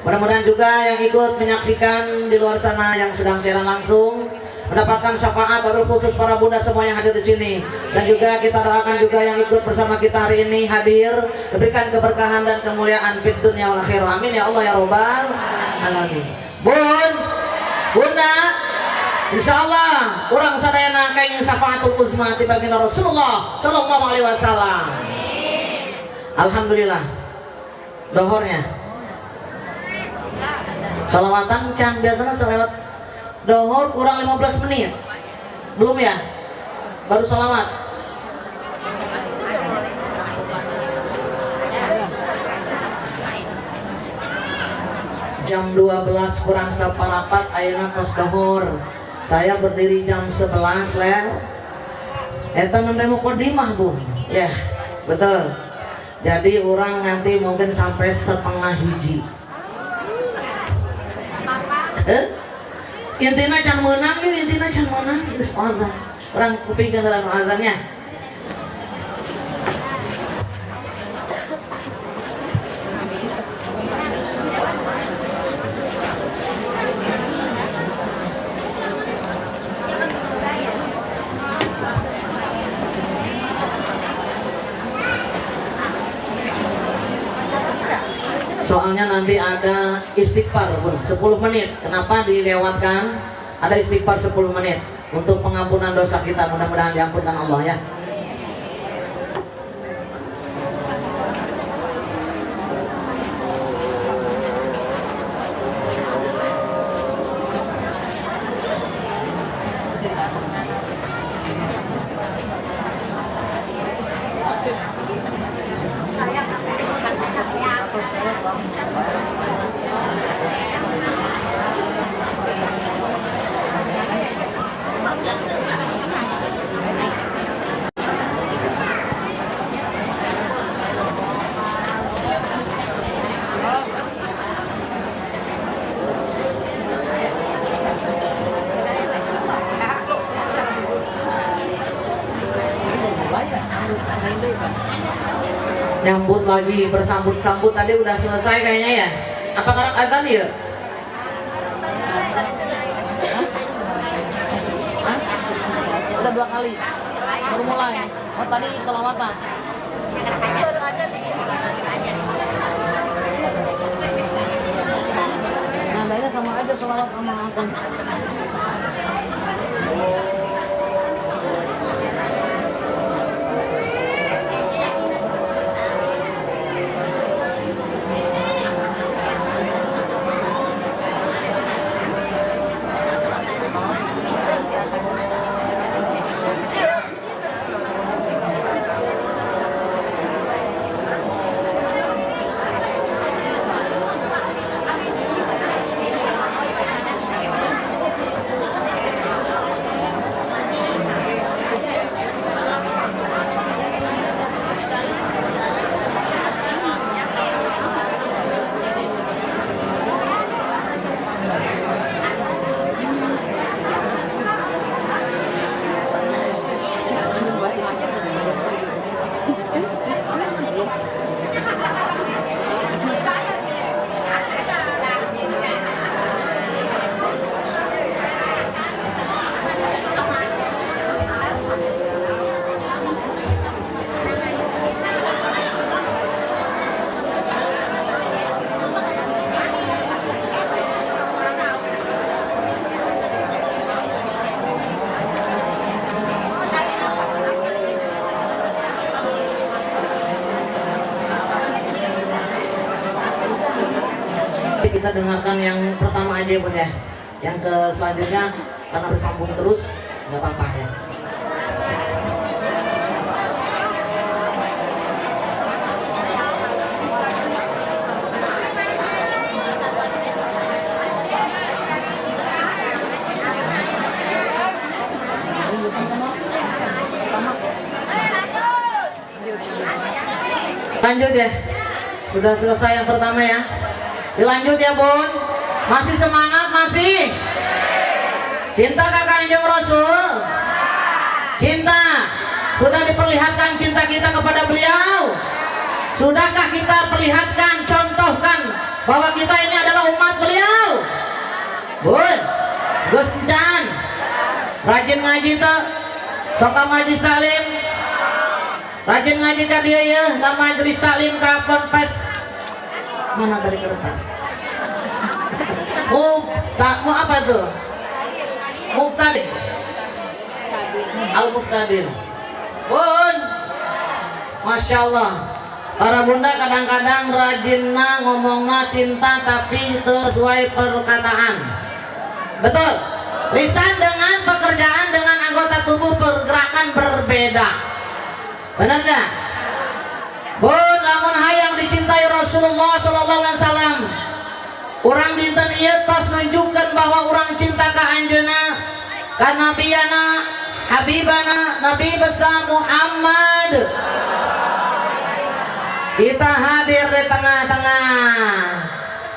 Mudah-mudahan juga yang ikut menyaksikan di luar sana yang sedang siaran langsung mendapatkan syafaat wabil khusus para bunda semua yang hadir di sini. Dan juga kita doakan juga yang ikut bersama kita hari ini hadir diberikan keberkahan dan kemuliaan fid dunya wal akhirah. Amin ya Allah ya robbal alamin. Bunda, insyaallah urang sadayana kayaknya syafaatul uzma ti baginda Rasulullah sallallahu alaihi wasallam. Alhamdulillah. Dohornya salawatan can biasanya salawat dohor kurang 15 menit. Belum ya? Baru salawat. Jam 12 kurang saparapat ayeuna tos dohor. Saya berdiri jam 11 leh. Eta namanya mukadimah, Bu. Ya, betul. Jadi orang nanti mungkin sampai setengah hiji. Intina can menang, intina can menang. Orang kuping dalam azannya. Soalnya nanti ada istighfar pun 10 menit. Kenapa dilewatkan? Ada istighfar 10 menit untuk pengampunan dosa kita. Mudah-mudahan diampunkan Allah ya. Nyambut lagi, bersambut-sambut tadi udah selesai kayaknya ya. Apa karak adzan ya? Hah? Udah 2 kali baru mulai. Oh tadi selawatan. Nadanya sama aja selawat sama adzan. Nanti kita dengarkan yang pertama aja ya Bun ya. Yang ke selanjutnya karena bersambung terus nggak apa-apa ya. Lanjut ya. Sudah selesai yang pertama ya. Dilanjut ya Bun. Masih semangat masih? Cinta Kanjeng Rasul? Cinta. Sudah diperlihatkan cinta kita kepada beliau? Sudahkah kita perlihatkan, contohkan bahwa kita ini adalah umat beliau? Bun, Gus Encan, rajin ngaji tuh, soka majelis salim, rajin ngaji ka dia ya, ke majelis salim kapan pas mana dari kertas? Mau apa tuh? Muqtadir, Al-Muqtadir. Bun, Masya Allah. Para bunda kadang-kadang rajinna ngomongna cinta tapi sesuai perkataan. Betul. Lisan dengan pekerjaan dengan anggota tubuh pergerakan berbeda. Benar nggak? Bun, lamun hayang dicintai Rasulullah Sallallahu Alaihi Wasallam. Orang dinten ieu tos nunjukkeun bahwa orang cinta ka anjeunna, ka nabiyana, habibana, Nabi besar Muhammad. Kita hadir di tengah-tengah.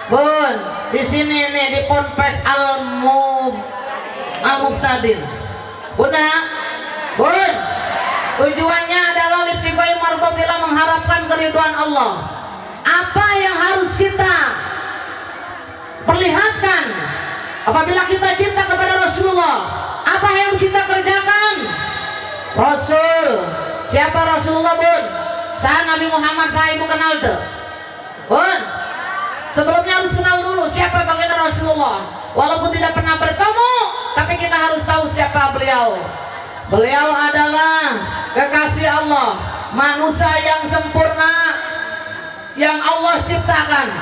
Bun, di sini nih di Ponpes Al-Muqtadir. Bunda, Bun, tujuannya adalah libtiqai mardatillah, mengharapkan keridhaan Allah. Apa yang harus kita perlihatkan apabila kita cinta kepada Rasulullah? Apa yang kita kerjakan? Rasul. Siapa Rasulullah, Bun? Saya Nabi Muhammad, saya ibu kenal tuh. Bun, sebelumnya harus kenal dulu siapa baginda Rasulullah. Walaupun tidak pernah bertemu, tapi kita harus tahu siapa beliau. Beliau adalah kekasih Allah, manusia yang sempurna yang Allah ciptakan,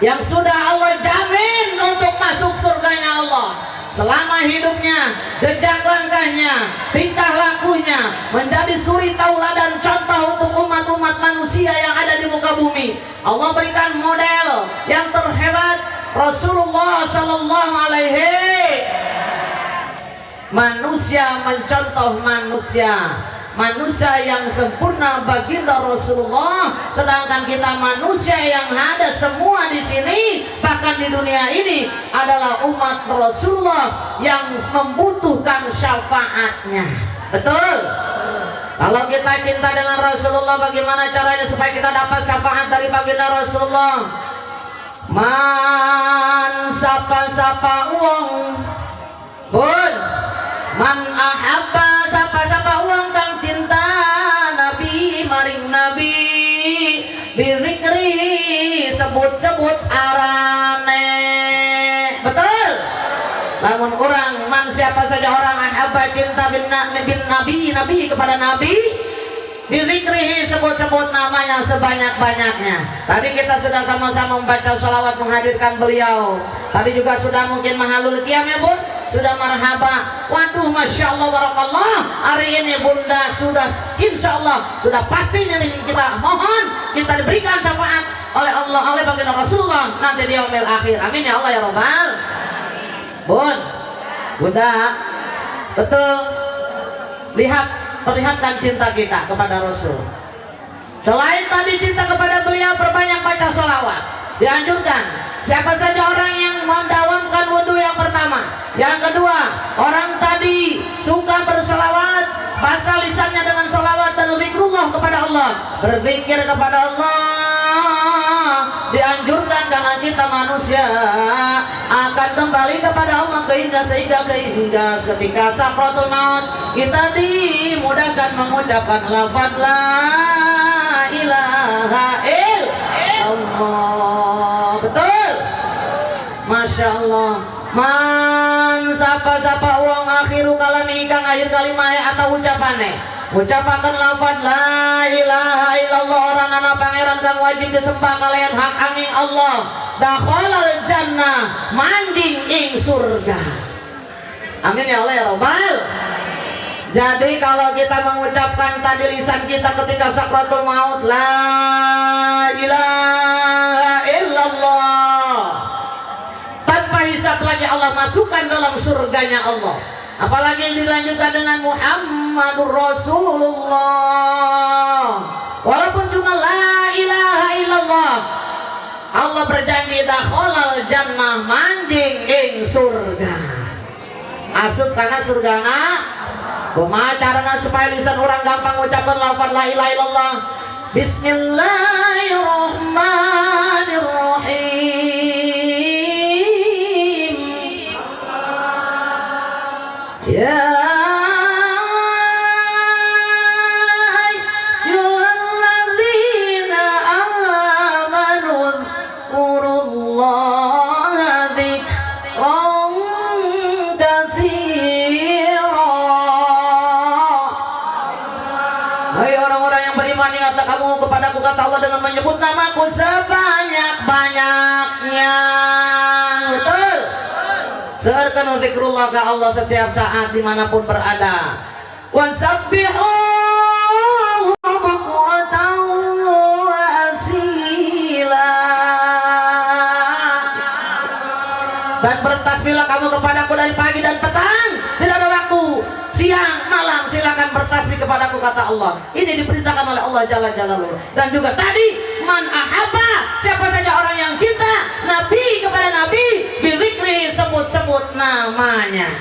yang sudah Allah jamin untuk masuk surganya Allah. Selama hidupnya, jejak langkahnya, tingkah lakunya menjadi suri tauladan contoh untuk umat-umat manusia yang ada di muka bumi. Allah berikan model yang terhebat, Rasulullah Sallallahu Alaihi. Manusia mencontoh manusia, manusia yang sempurna baginda Rasulullah, sedangkan kita manusia yang ada semua di sini, bahkan di dunia ini adalah umat Rasulullah yang membutuhkan syafaatnya. Betul? Kalau kita cinta dengan Rasulullah, bagaimana caranya supaya kita dapat syafaat dari baginda Rasulullah? Man sapa-sapa uang, Bun, man ahabba sapa-sapa uang kang cinta Nabi maring Nabi, bizikri sebut-sebut arane. Betul? Namun orang, man siapa saja orang ahabba cinta bin Nabi kepada Nabi, bizikrihi sebut-sebut namanya sebanyak-banyaknya. Tadi kita sudah sama-sama membaca sholawat menghadirkan beliau. Tadi juga sudah mungkin mahalul qiyam ya Bun, sudah marhaba. Waduh, Masya Allah, barakallah. Hari ini Bunda sudah, insya Allah sudah pasti nanti kita mohon kita diberikan syafaat oleh Allah, oleh baginda Rasulullah nanti di yaumil akhir. Amin ya Allah ya Rabbal. Bun, Bunda, betul. Lihat, perlihatkan cinta kita kepada Rasul. Selain tadi cinta kepada beliau, perbanyak baca sholawat. Dianjurkan siapa saja orang yang mendawamkan wudhu yang pertama, yang kedua orang tadi suka bersolawat, basah lisannya dengan solawat dan zikrullah kepada Allah, berzikir kepada Allah. Dianjurkan karena kita manusia akan kembali kepada Allah sehingga ketika sakratul maut kita dimudahkan mengucapkan lafaz la ilaha illallah. Betul? Masya Allah. Man sapa-sapa uang akhiru kalami kang akhir kalimah atau ucapannya, ucapakan lafaz la ilaha illallah, orang anak pangeran kang wajib disembah kalian hak angin Allah, dakhalal jannah, manjing ing surga. Amin ya Allah ya Rabbal. Jadi kalau kita mengucapkan tadi lisan kita ketika sakratul maut, la ilaha illallah, tanpa hisab lagi Allah masukkan dalam surganya Allah. Apalagi yang dilanjutkan dengan Muhammadur Rasulullah, walaupun cuma la ilaha illallah, Allah berjanji dakhalal jannah, manjing ing surga. Asup karena surgana. Kumaha carana supaya lisan orang gampang ucapkan lafaz la ilaha illallah? Bismillahirrahmanirrahim. Ya ayyuhalladzina amanu dzkurullaha dzikran katsira. Hai orang-orang yang beriman, ingatlah kamu kepadaku, kata Allah, dengan menyebut namaku sebanyak-banyaknya. Betul? Searkan zikrullah ke Allah setiap saat dimanapun berada. Wasabbihuhu bukratan wa asila. Dan bertasbihlah kamu kepadaku dari pagi dan petang. Tidak ada waktu siang malam, silakan bertasbih kepadaku, kata Allah. Ini diperintahkan oleh Allah Jalla Jalaluhu. Dan juga tadi, man ahabba, siapa saja orang yang cinta Nabi kepada Nabi, bizikri, sebut-sebut namanya,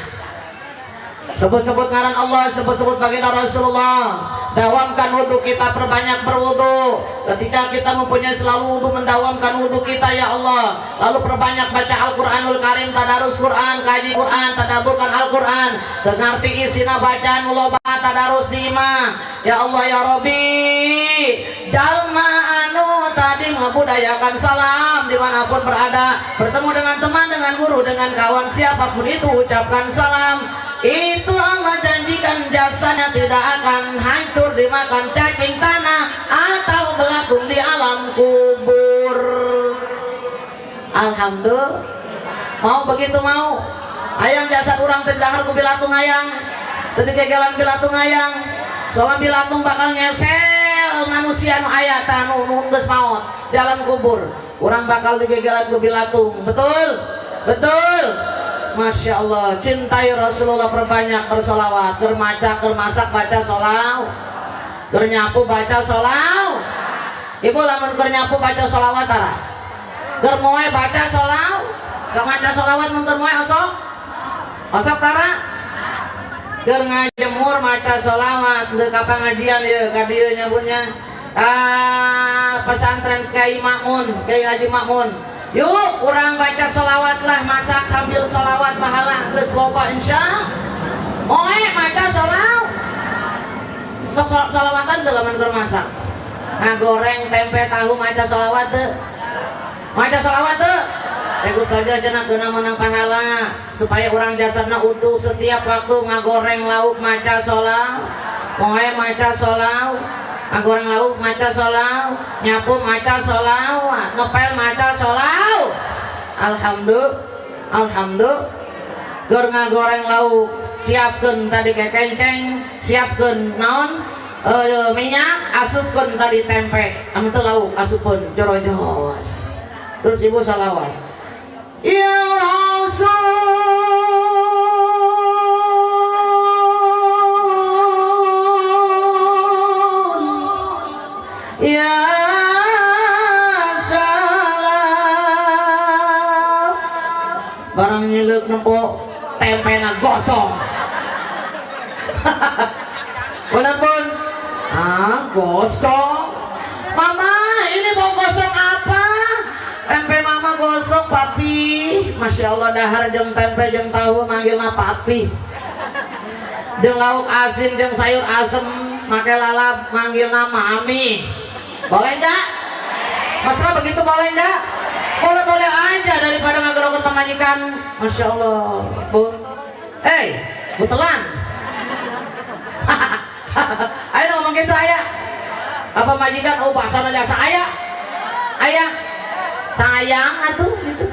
sebut-sebut ngaran Allah, sebut-sebut baginda Rasulullah. Dawamkan wudhu kita, perbanyak berwudhu. Ketika kita mempunyai selalu wudhu, mendawamkan wudhu kita ya Allah. Lalu perbanyak baca Al-Quranul Karim, tadarus Quran, kaji Quran, tadaburkan Al-Quran, dengarti isina bacaan muloba tadarus dima. Ya Allah ya Rabbi, jalma anu tadi membudayakan salam dimanapun berada, bertemu dengan teman, dengan guru, dengan kawan, siapapun itu ucapkan salam. Itu Allah janjikan jasanya tidak akan hancur dimakan cacing tanah atau belatung di alam kubur. Alhamdulillah. Mau begitu mau? Ayang jasad orang terdahar ku bilatung ayang, ketika jalan bilatung ayang, soalnya bilatung bakal nyesel manusia nu aya tanu nunggus maut dalam kubur. Orang bakal digegelan ku bilatung. Betul? Betul? Masya Allah, cintai Rasulullah, perbanyak bersolawat, kermaca, kermasak baca solawat, kernyapu baca solawat. Ibu lamun kernyapu baca solawat tara, kermoe baca solawat, kermaca solawat mun kermoe osok tara, kerngajemur baca solawat, untuk kapan ngajian ya, kadieu nyebutnya pesantren Kiai Makmun, Kiai Haji Makmun. Yuk, kurang baca solawat lah, masak sambil solawat pahala geus loba insya. Moe baca solawat. Sok solawatan teu lamun keur masak. Ngagoreng tempe tahu maca solawat teu? Maca solawat teu? Tegus saja cenah keuna menang pahala supaya orang jasadna utuh setiap waktu ngagoreng lauk maca solawat. Moe maca solawat. Ngagoreng lauk maca solawat, nyapu maca solawat, ngepel maca solawat. Alhamdulillah, alhamdulillah. Gor ngagoreng lauk, siapkeun tadi ke kenceng, siapkeun naon minyak, asupkeun tadi tempe, anu teu lauk asupkeun jorojos. Terus ibu salawat. Ya Rasul, ya salam. Barang nyileuk nempo tempena gosong. Bener pun? Gosong. Mama, ini mau gosong apa? Tempe mama gosong, papi. Masya Allah, dahar jeung tempe jeung tahu manggilna papi. Jeung lauk asin jeung sayur asem make lalap manggilna mami. Boleh enggak? Mesra begitu boleh enggak? Boleh-boleh aja daripada ngagerokeun pamajikan. Masya Allah, Bu. Butelan. Ayo ngomong gitu ayah. Apa majikan? Oh bahasa jasa ayah. Ayah. sayang atuh gitu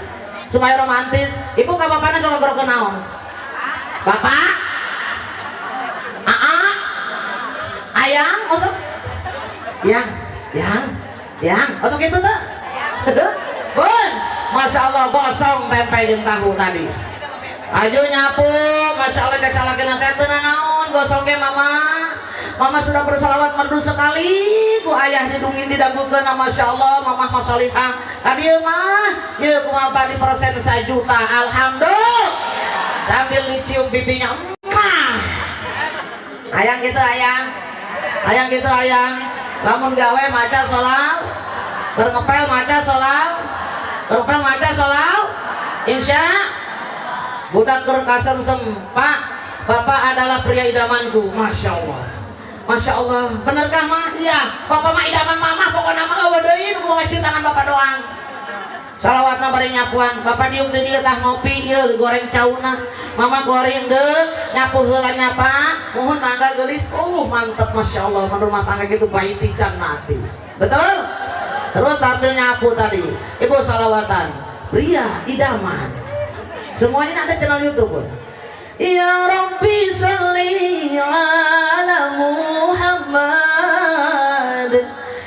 supaya romantis. Ibu ka bapana sok ngagorokeun naon? Bapak? Aa? Ayang? Osok? Yang? Osok itu tuh? Bun, Masya Allah gosong tempe jeung tahu tadi. Ayo nyapu, Masya Allah cek salah kena tetenan naon gosong ke Mama sudah bersalawat merdu sekali ku ayah didungin didagukeun Masya Allah Mama masolihah kadieu mah ye kumaha di persen 1 juta alhamdulillah sambil dicium pipinya ayang gitu ayang lamun gawe maca sholal keur ngepel maca sholal insya budak keur kasemsem Pak Bapak adalah pria idamanku Masya Allah benerkah mah? Iya Bapak mah idaman mama pokoknya mah awadein mau cintangan Bapak doang salawatna bari nyapuan Bapak diuk di dieu tah ngopi ieu goreng cauna mama goreng deh nyapu heula nyapa mohon mangga geulis mantep Masya Allah rumah tangga gitu baiti jannati betul? Terus tampil nyapu tadi ibu salawatan pria idaman semuanya ada channel YouTube pun. Ya Rabbi salli ala Muhammad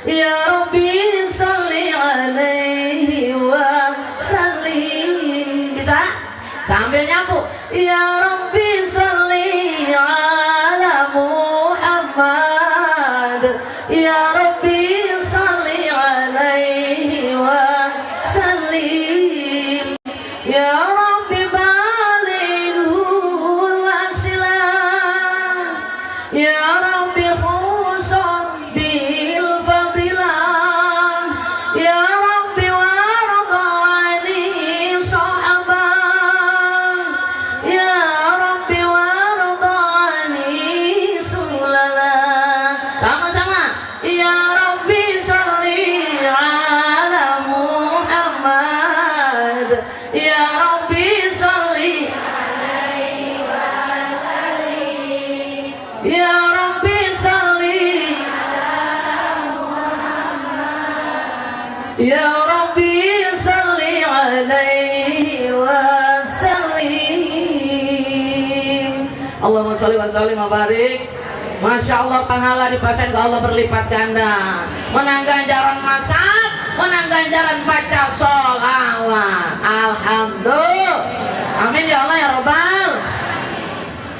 Ya Rabbi salli alaihi wa sallim. Bisa? Sambil nyapu Ya Rabbi salli ala Muhammad Ya Rabbi salli alaihi wa sallim Ya Rabbi Ya Rabbi khusun bil fadilah Ya Rabbi warda ani sahabah Ya Rabbi warda ani sulala. Sama-sama Ya Rabbi salli ala Muhammad Ya Rabbi salli alaihi wasallim Ya Rabbi salli ala Muhammad Ya Rabbi salli alaihi wasallim. Allahumma salli wa sallim wa barik. Masya Allah pahala dipasang ke Allah berlipat ganda menang ganjaran masak menang ganjaran baca sholawat alhamdulillah amin ya Allah ya Rabbal.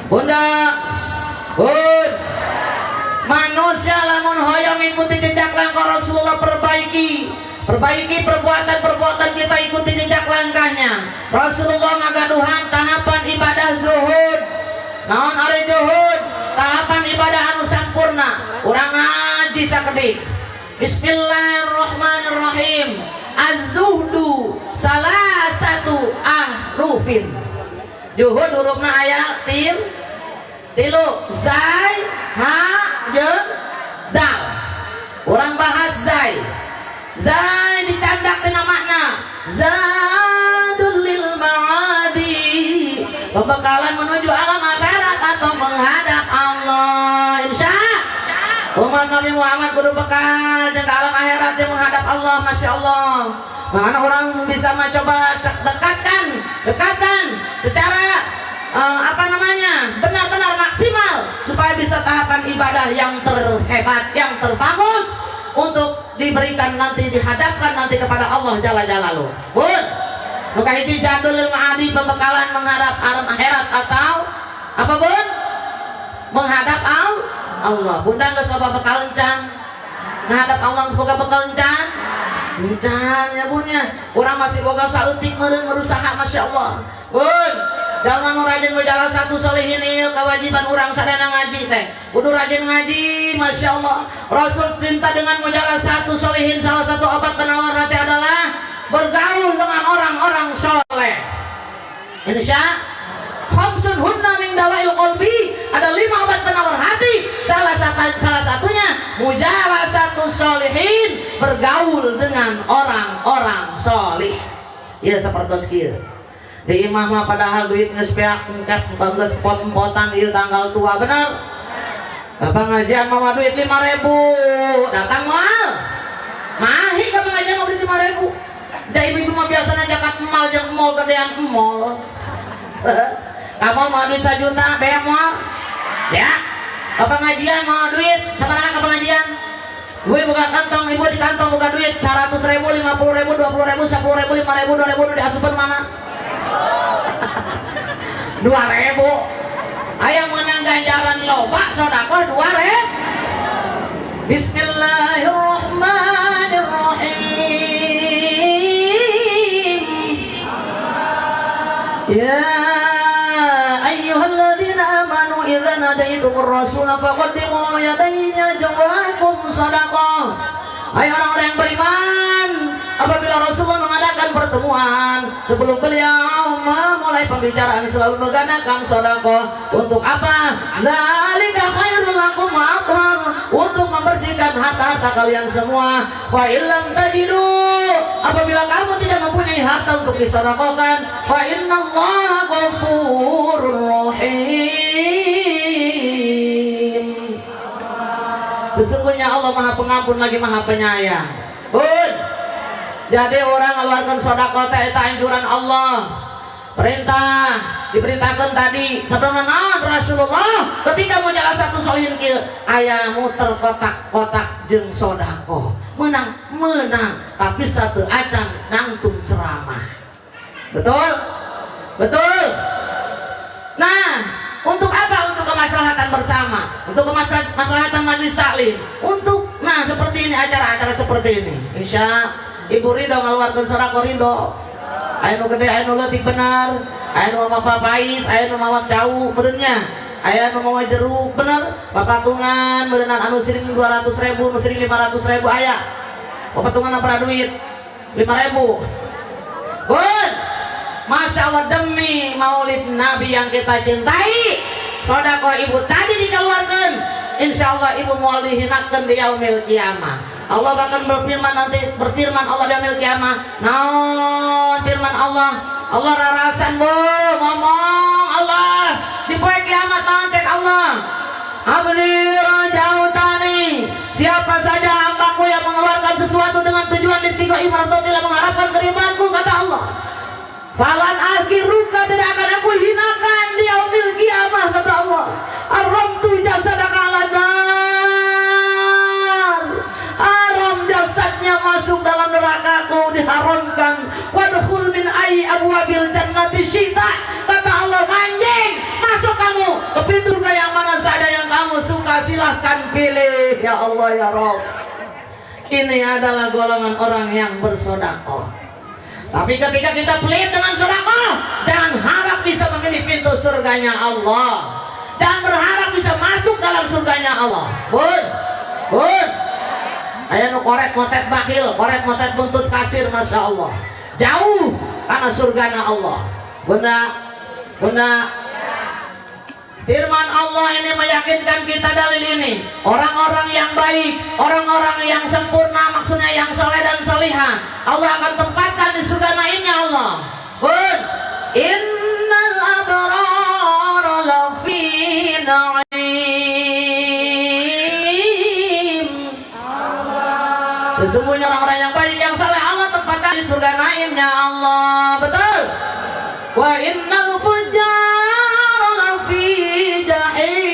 Bunda Bun, manusia lamun hoyong ikuti jejak langkah Rasulullah perbaiki perbuatan-perbuatan kita ikuti jejak langkahnya. Rasulullah ngagaduhan tahapan ibadah zuhud. Naon ari zuhud? Tahapan ibadah anu sampurna. Urang ngaji sakedik. Bismillahirrahmanirrahim. Az-zuhdu salah satu ahrufin. Zuhud hurufna aya tilu zai ha jeung dal orang bahas zai dicandak tina makna zadul lil ma'adi pembekalan menuju alam akhirat atau menghadap Allah insya umat Nabi Muhammad kudu bekal jeung alam akhirat yang menghadap Allah Masya Allah. Mana orang bisa mencoba dekatkan secara benar-benar maksimal supaya bisa tahapan ibadah yang terhebat, yang terbagus untuk diberikan nanti dihadapkan nanti kepada Allah Jalla Jalaluhu. Bun, maka itu jadul ma'adi pembekalan menghadap alam akhirat atau apa bun? Menghadap Allah. Bunda nggak suka bekal encan, menghadap Allah semoga bekal encan ya bunnya. Orang masih boga sautik meureun berusaha Masya Allah. Bun, jangan rajin berjalan satu solehin ieu kewajiban orang sadana ngaji teh kudu rajin ngaji Masya Allah. Rasul cinta dengan menjalan satu solehin salah satu obat penawar hati adalah bergaul dengan orang-orang soleh. Insya khamsun hunna min dawail qalbi, ada 5 obat penawar hati. Salah satunya mujalah satu solehin, bergaul dengan orang-orang soleh. Ya seperti sekian di imah mah padahal duit ngespeak geus pot-potan ieu tanggal tua bener. Bapak ngajian mah duit 5.000 datang mal. Mahi ka pengajian mau duit 5.000. Jadi mall gedean mall. Kamu mau duit 1 juta bayar mall? Ya. Ke pengajian mau duit? Kemana ke pengajian? Gue buka kantong, ibu di kantong buka duit 100.000, 50.000, 20.000, 10.000, 5.000, 2.000 diasupan mana? 2.000. Ayah menang ganjaran loba sodako 2.000. Bismillahirrahmanirrahim. Ya ayyuhalladzina amanu idza nadaitumur rasula faqaddimu yadayya jawakum sadaqah. Hai orang-orang yang beriman, apabila Rasulullah mengadakan pertemuan, sebelum beliau memulai pembicaraan selalu mengadakan sedekah. Untuk apa? Dzalika khairul lakum wa athhar, untuk membersihkan harta-harta kalian semua. Fa illam tajidu, apabila kamu tidak mempunyai harta untuk disedekahkan, fa innallaha ghafurur rahim. Sesungguhnya Allah Maha Pengampun lagi Maha Penyayang. Bun, jadi orang mengeluarkan sedekah eta anjuran Allah. Perintah diperintahkan tadi sebelum naon Rasulullah ketika mau jalan satu solihin kieu aya muter kotak-kotak jeung sedekah. Menang tapi satu acan nangtung ceramah. Betul? Betul. Nah, untuk apa? Untuk kemaslahatan bersama, untuk kemaslahatan majelis taklim, untuk seperti ini, acara-acara seperti ini. Insya Ibu Ridho mengeluarkan sedekah Ridho. Aya nu gede, aya nu leutik bener, aya nu mama pais, aya nu mama cau benernya, aya nu mama jeruk bener, papatungan berenang anu sering 200.000, anu sering 500.000 aya. Papatungan apa duit 5.000. Bun, Masya Allah, demi maulid Nabi yang kita cintai, sedekah ibu tadi dikeluarkan. Insya Allah ibu mau dihinakan di yaumil kiamah. Allah bahkan berfirman Allah di yaumil kiamah. Naon firman Allah? Allah rarasan ngomong Allah di poe kiamat nanti Allah. Abdi rajautani, siapa saja hambaku yang mengeluarkan sesuatu dengan tujuan ibtighai mardhatillah, mengharapkan keridhaanku, kata Allah, falan akhiruka, tidak akan aku hinakan di yaumil kiamah, kata Allah. Haramtu jasadaka ala nar, haram jasadnya masuk dalam nerakaku, diharamkan. Wadkhul min ayyi abwabil jannati syi'ta, kata Allah, manjing masuk kamu ke pintu yang mana saja yang kamu suka, silahkan pilih ya Allah ya Rabb. Ini adalah golongan orang yang bersedekah. Tapi ketika kita pelit dengan sedekah, jangan harap bisa memilih pintu surganya Allah, dan berharap bisa masuk dalam surganya Allah. Bun, aya nu koret motet bakhil, koret motet buntut kasir, masya Allah, jauh karena surganya Allah. Bunda, firman Allah ini meyakinkan kita dalil ini. Orang-orang yang baik, orang-orang yang sempurna, maksudnya yang soleh dan solihah, Allah akan tempatkan di surga naimnya Allah. Bun, innal abrara lafi naim. Sesungguhnya orang-orang yang baik, yang soleh, Allah tempatkan di surga naimnya Allah. Betul? Wa innal fujjara lafi jahim.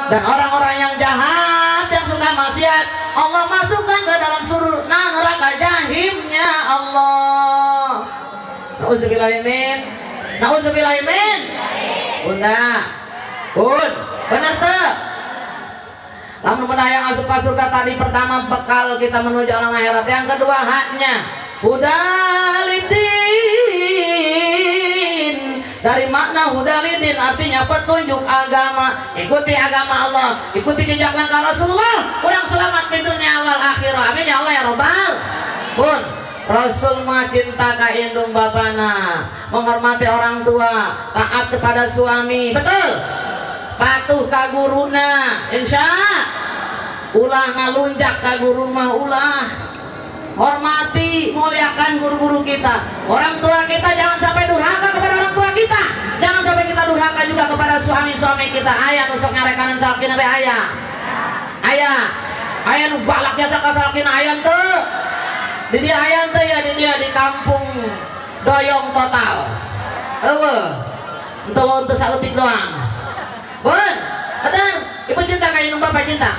Dan orang-orang yang jahat, yang suka maksiat, Allah masukkan ke dalam neraka jahimnya Allah. Nauzubillahimin. Bunda, benar tuh. Lamun benda yang asup surga tadi, pertama bekal kita menuju alam akhirat, yang kedua haknya hudalidin. Dari makna hudalidin artinya petunjuk agama. Ikuti agama Allah, ikuti jejak langkah Rasulullah, kurang selamat di dunia awal akhirat. Amin ya Allah ya Rabbal. Bun, Rasul mah cinta ka indung babana, menghormati orang tua, taat kepada suami, betul? Patuh ka guruna, insya ulah ngalunjak ka guru mah ulah. Hormati, muliakan guru-guru kita. Orang tua kita jangan sampai durhaka kepada orang tua kita. Jangan sampai kita durhaka juga kepada suami-suami kita. Ayah nusuk ngarekanan salkina be ayah. Ayah nu balak jasa ka salkina ayah tuh. Di dia ayam teh ya di dia di kampung doyong total. Untuk sautik doang. Bun, benar. Ibu cinta kayak nung bapak cinta.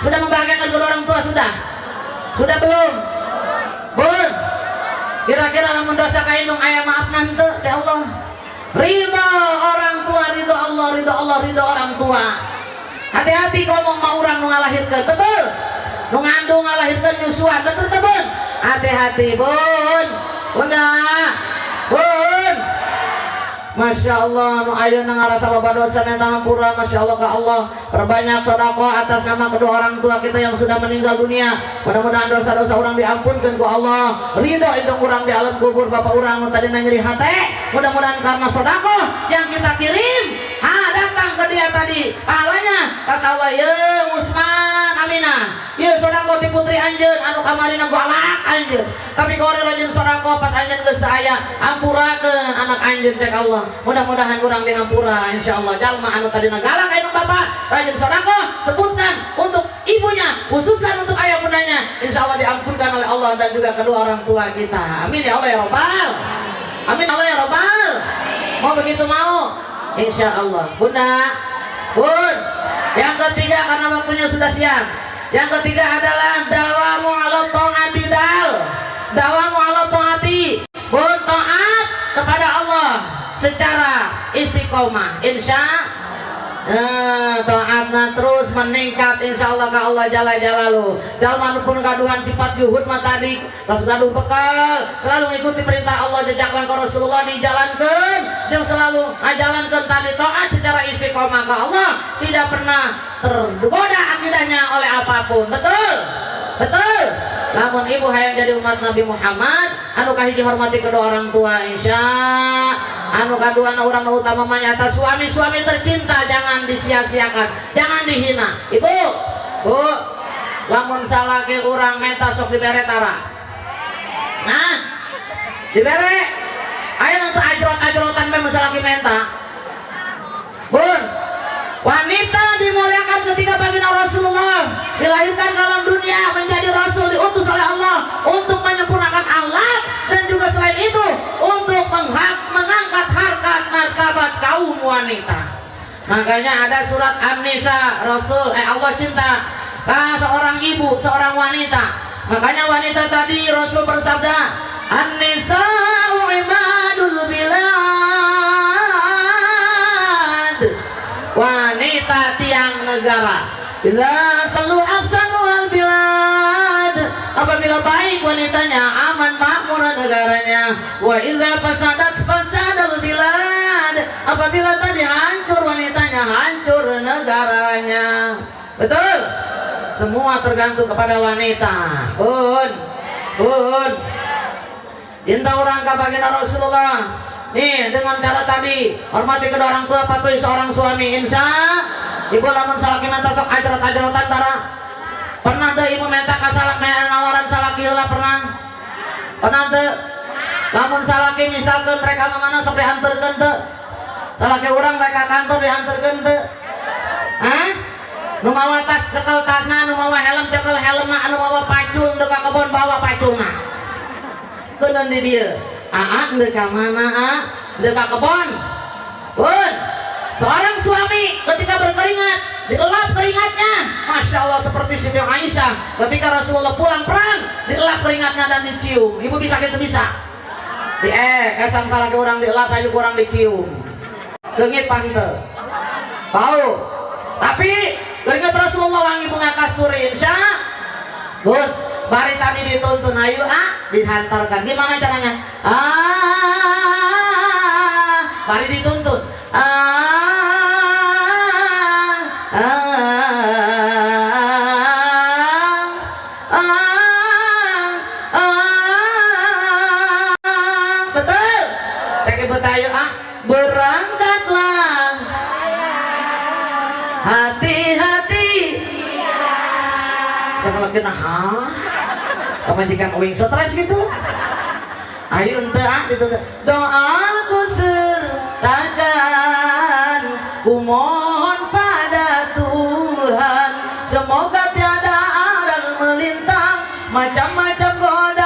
Sudah membahagiakan kedua orang tua sudah? Sudah belum? Bun, kira-kira lamun dosa kayak nung ayah maaf nanti ya Allah. Ridho orang tua, ridho Allah, ridho Allah, ridho orang tua. Hati-hati ngomong mau orang nu ngalahirkeun, betul? Nu ngandung ngalahirkeun nyusuan, betul teh Bun? Hati-hati Bun. Bunda. Bun. Masya Allah, nu ayeuna ngarasa loba dosa minta hampura. Masya Allah ke Allah, perbanyak sedekah atas nama kedua orang tua kita yang sudah meninggal dunia. Mudah-mudahan dosa-dosa orang diampunkan ku Allah. Ridho itu orang di alam kubur bapak orang nu tadi nyeri hati. Mudah-mudahan karena sedekah yang kita kirim, datang ke dia tadi pahalanya. Kata Allah, ya Usman Aminah, ya sedekah ti putri anjeun anu kamarina galak anjeun. Tapi kalau rajin sedekah pas anjeun geus teu aya, ampurakeun anak anjeun cek Allah. Mudah-mudahan kurang dihampura insyaallah. Jalma anu tadi galak anu bapak rajin sedekah sebutkan untuk ibunya, khususkan untuk ayah bundanya, insyaallah diampunkan oleh Allah dan juga kedua orang tua kita. Amin ya Allah ya Rabbal. Amin Allah ya Rabbal. Mau begitu mau? Insyaallah. Bunda, Bun. Yang ketiga karena waktunya sudah siang. Yang ketiga adalah dawamu ala ta'ati dal. Dawamu ala ta'ati. Bun, taat kepada Allah secara istiqomah taatna terus meningkat insyaallah ke Allah jalla jalaluhu. Jalma pun kaduhan sifat juhud mah tadi tas gaduh bekal selalu mengikuti perintah Allah jejak langkah Rasulullah dijalankan jeung selalu ngajalankeun tadi taat secara istiqomah ke Allah, tidak pernah tergoda akidahnya oleh apapun. Betul? Betul? Namun ibu hayang jadi umat Nabi Muhammad anu kahiji hormati kedua orang tua insya anu kadua orang utama menyata suami-suami tercinta jangan disia-siakan, jangan dihina. Ibu, Bu, lamun salaki urang menta sok dibere tara. Nah, dibere. Aya nu teu ajrot-ajrotan mah salaki menta. Bun, wanita dimuliakan ketika baginda Rasulullah dilahirkan ke alam dunia menjadi rasul diutus oleh Allah untuk menyempurnakan akhlak dan juga selain itu untuk mengangkat harkat martabat kaum wanita. Makanya ada surat An-Nisa, Allah cinta seorang ibu, seorang wanita. Makanya wanita tadi Rasul bersabda, An-Nisa imadul bilad. Wanita tiang negara. Idza sallu afsanu al bilad. Apabila baik wanitanya, aman makmur negaranya. Wa idza fasadat fasadal bilad. Apabila tadi hancur wanitanya, hancur negaranya. Betul? Semua tergantung kepada wanita. Bun, Bun. Cinta orang ka baginda Rasulullah. Nih dengan cara tadi hormati kedua orang tua, patuhi seorang suami. Insya ibu lamun salaki minta sok ajrot-ajrotan tara. Pernah tuh ibu minta kasalak nawaran salaki heula pernah? Pernah tuh? Lamun salaki misalkan mereka mana sok dihantarkeun teu? Salaki urang mereka kantor dihantarkeun teu? Hah? Nu mawa tas cekel tasna, nu mawa helm cekel helmna, anu mawa pacul teu ka kebon bawa paculna. Keun di dieu. Ndeu ka mana? Ndeu ka kebon. Bun, seorang suami ketika berkeringat dielap keringatnya, masya Allah seperti Siti Aisyah ketika Rasulullah pulang perang dielap keringatnya dan dicium. Ibu bisa gitu bisa? Esang salah ke orang dielap aja kurang dicium. Sengit pante. Tahu? Tapi keringat Rasulullah wangi bunga kasturi insya. Bun, bari tadi dituntun ayu dihantarkan. Gimana caranya? Bari dituntun. Betul. Cek ibu tayu berangkatlah. Hati-hati. Kalau kita pemajikan uing stres gitu. Ayo ente gitu. Doaku sertakan, kumohon pada Tuhan, semoga tiada aral melintang, macam-macam goda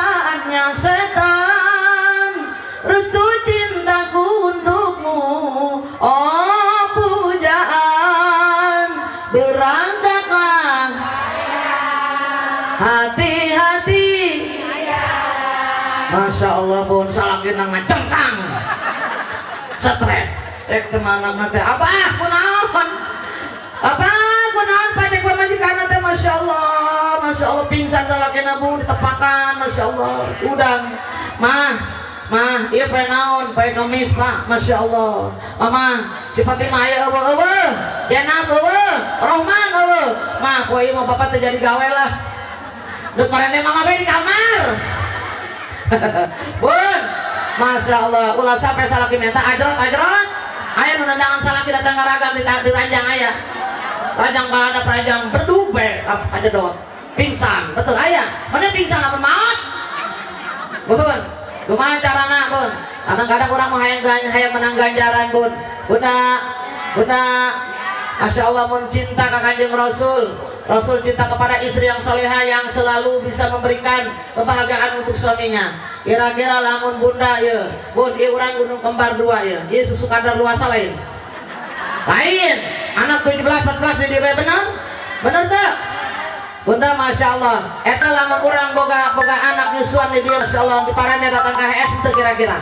hati-hati. Masya Allah bun, salah kita ngecengkang stres semangat nanti apa kunaon pajak pemajikan nanti. Masya Allah pingsan salah kita bun, ditepakan. Masya Allah udang mah iya penaon pakai kemis pak. Masya Allah mama si Fatimah ya Jenab Rohman mah poe mau bapak terjadi gawe lah duk marane mama be di kamar. Bun Masya Allah ulah sampai salaki minta ajrot ayah menandangan salaki datang ngaragam di ranjang ayah ranjang ada ranjang berdube aja dong pingsan betul ayah mana pingsan apa maut bun kumaha carana bun kadang-kadang orang mau hayang menang ganjaran bun bunda Masya Allah mun cinta ka Kanjeng Rasul cinta kepada istri yang soleha yang selalu bisa memberikan kebahagiaan untuk suaminya. Kira-kira lamun bunda ya bun ieu urang gunung kembar dua ya ieu susu kadar luasa lain anak 17-14 di dia bener tak bunda. Masya Allah eta lamun urang boga anak nyusuan di dia. Masya Allah di parane datang ke HS itu kira-kira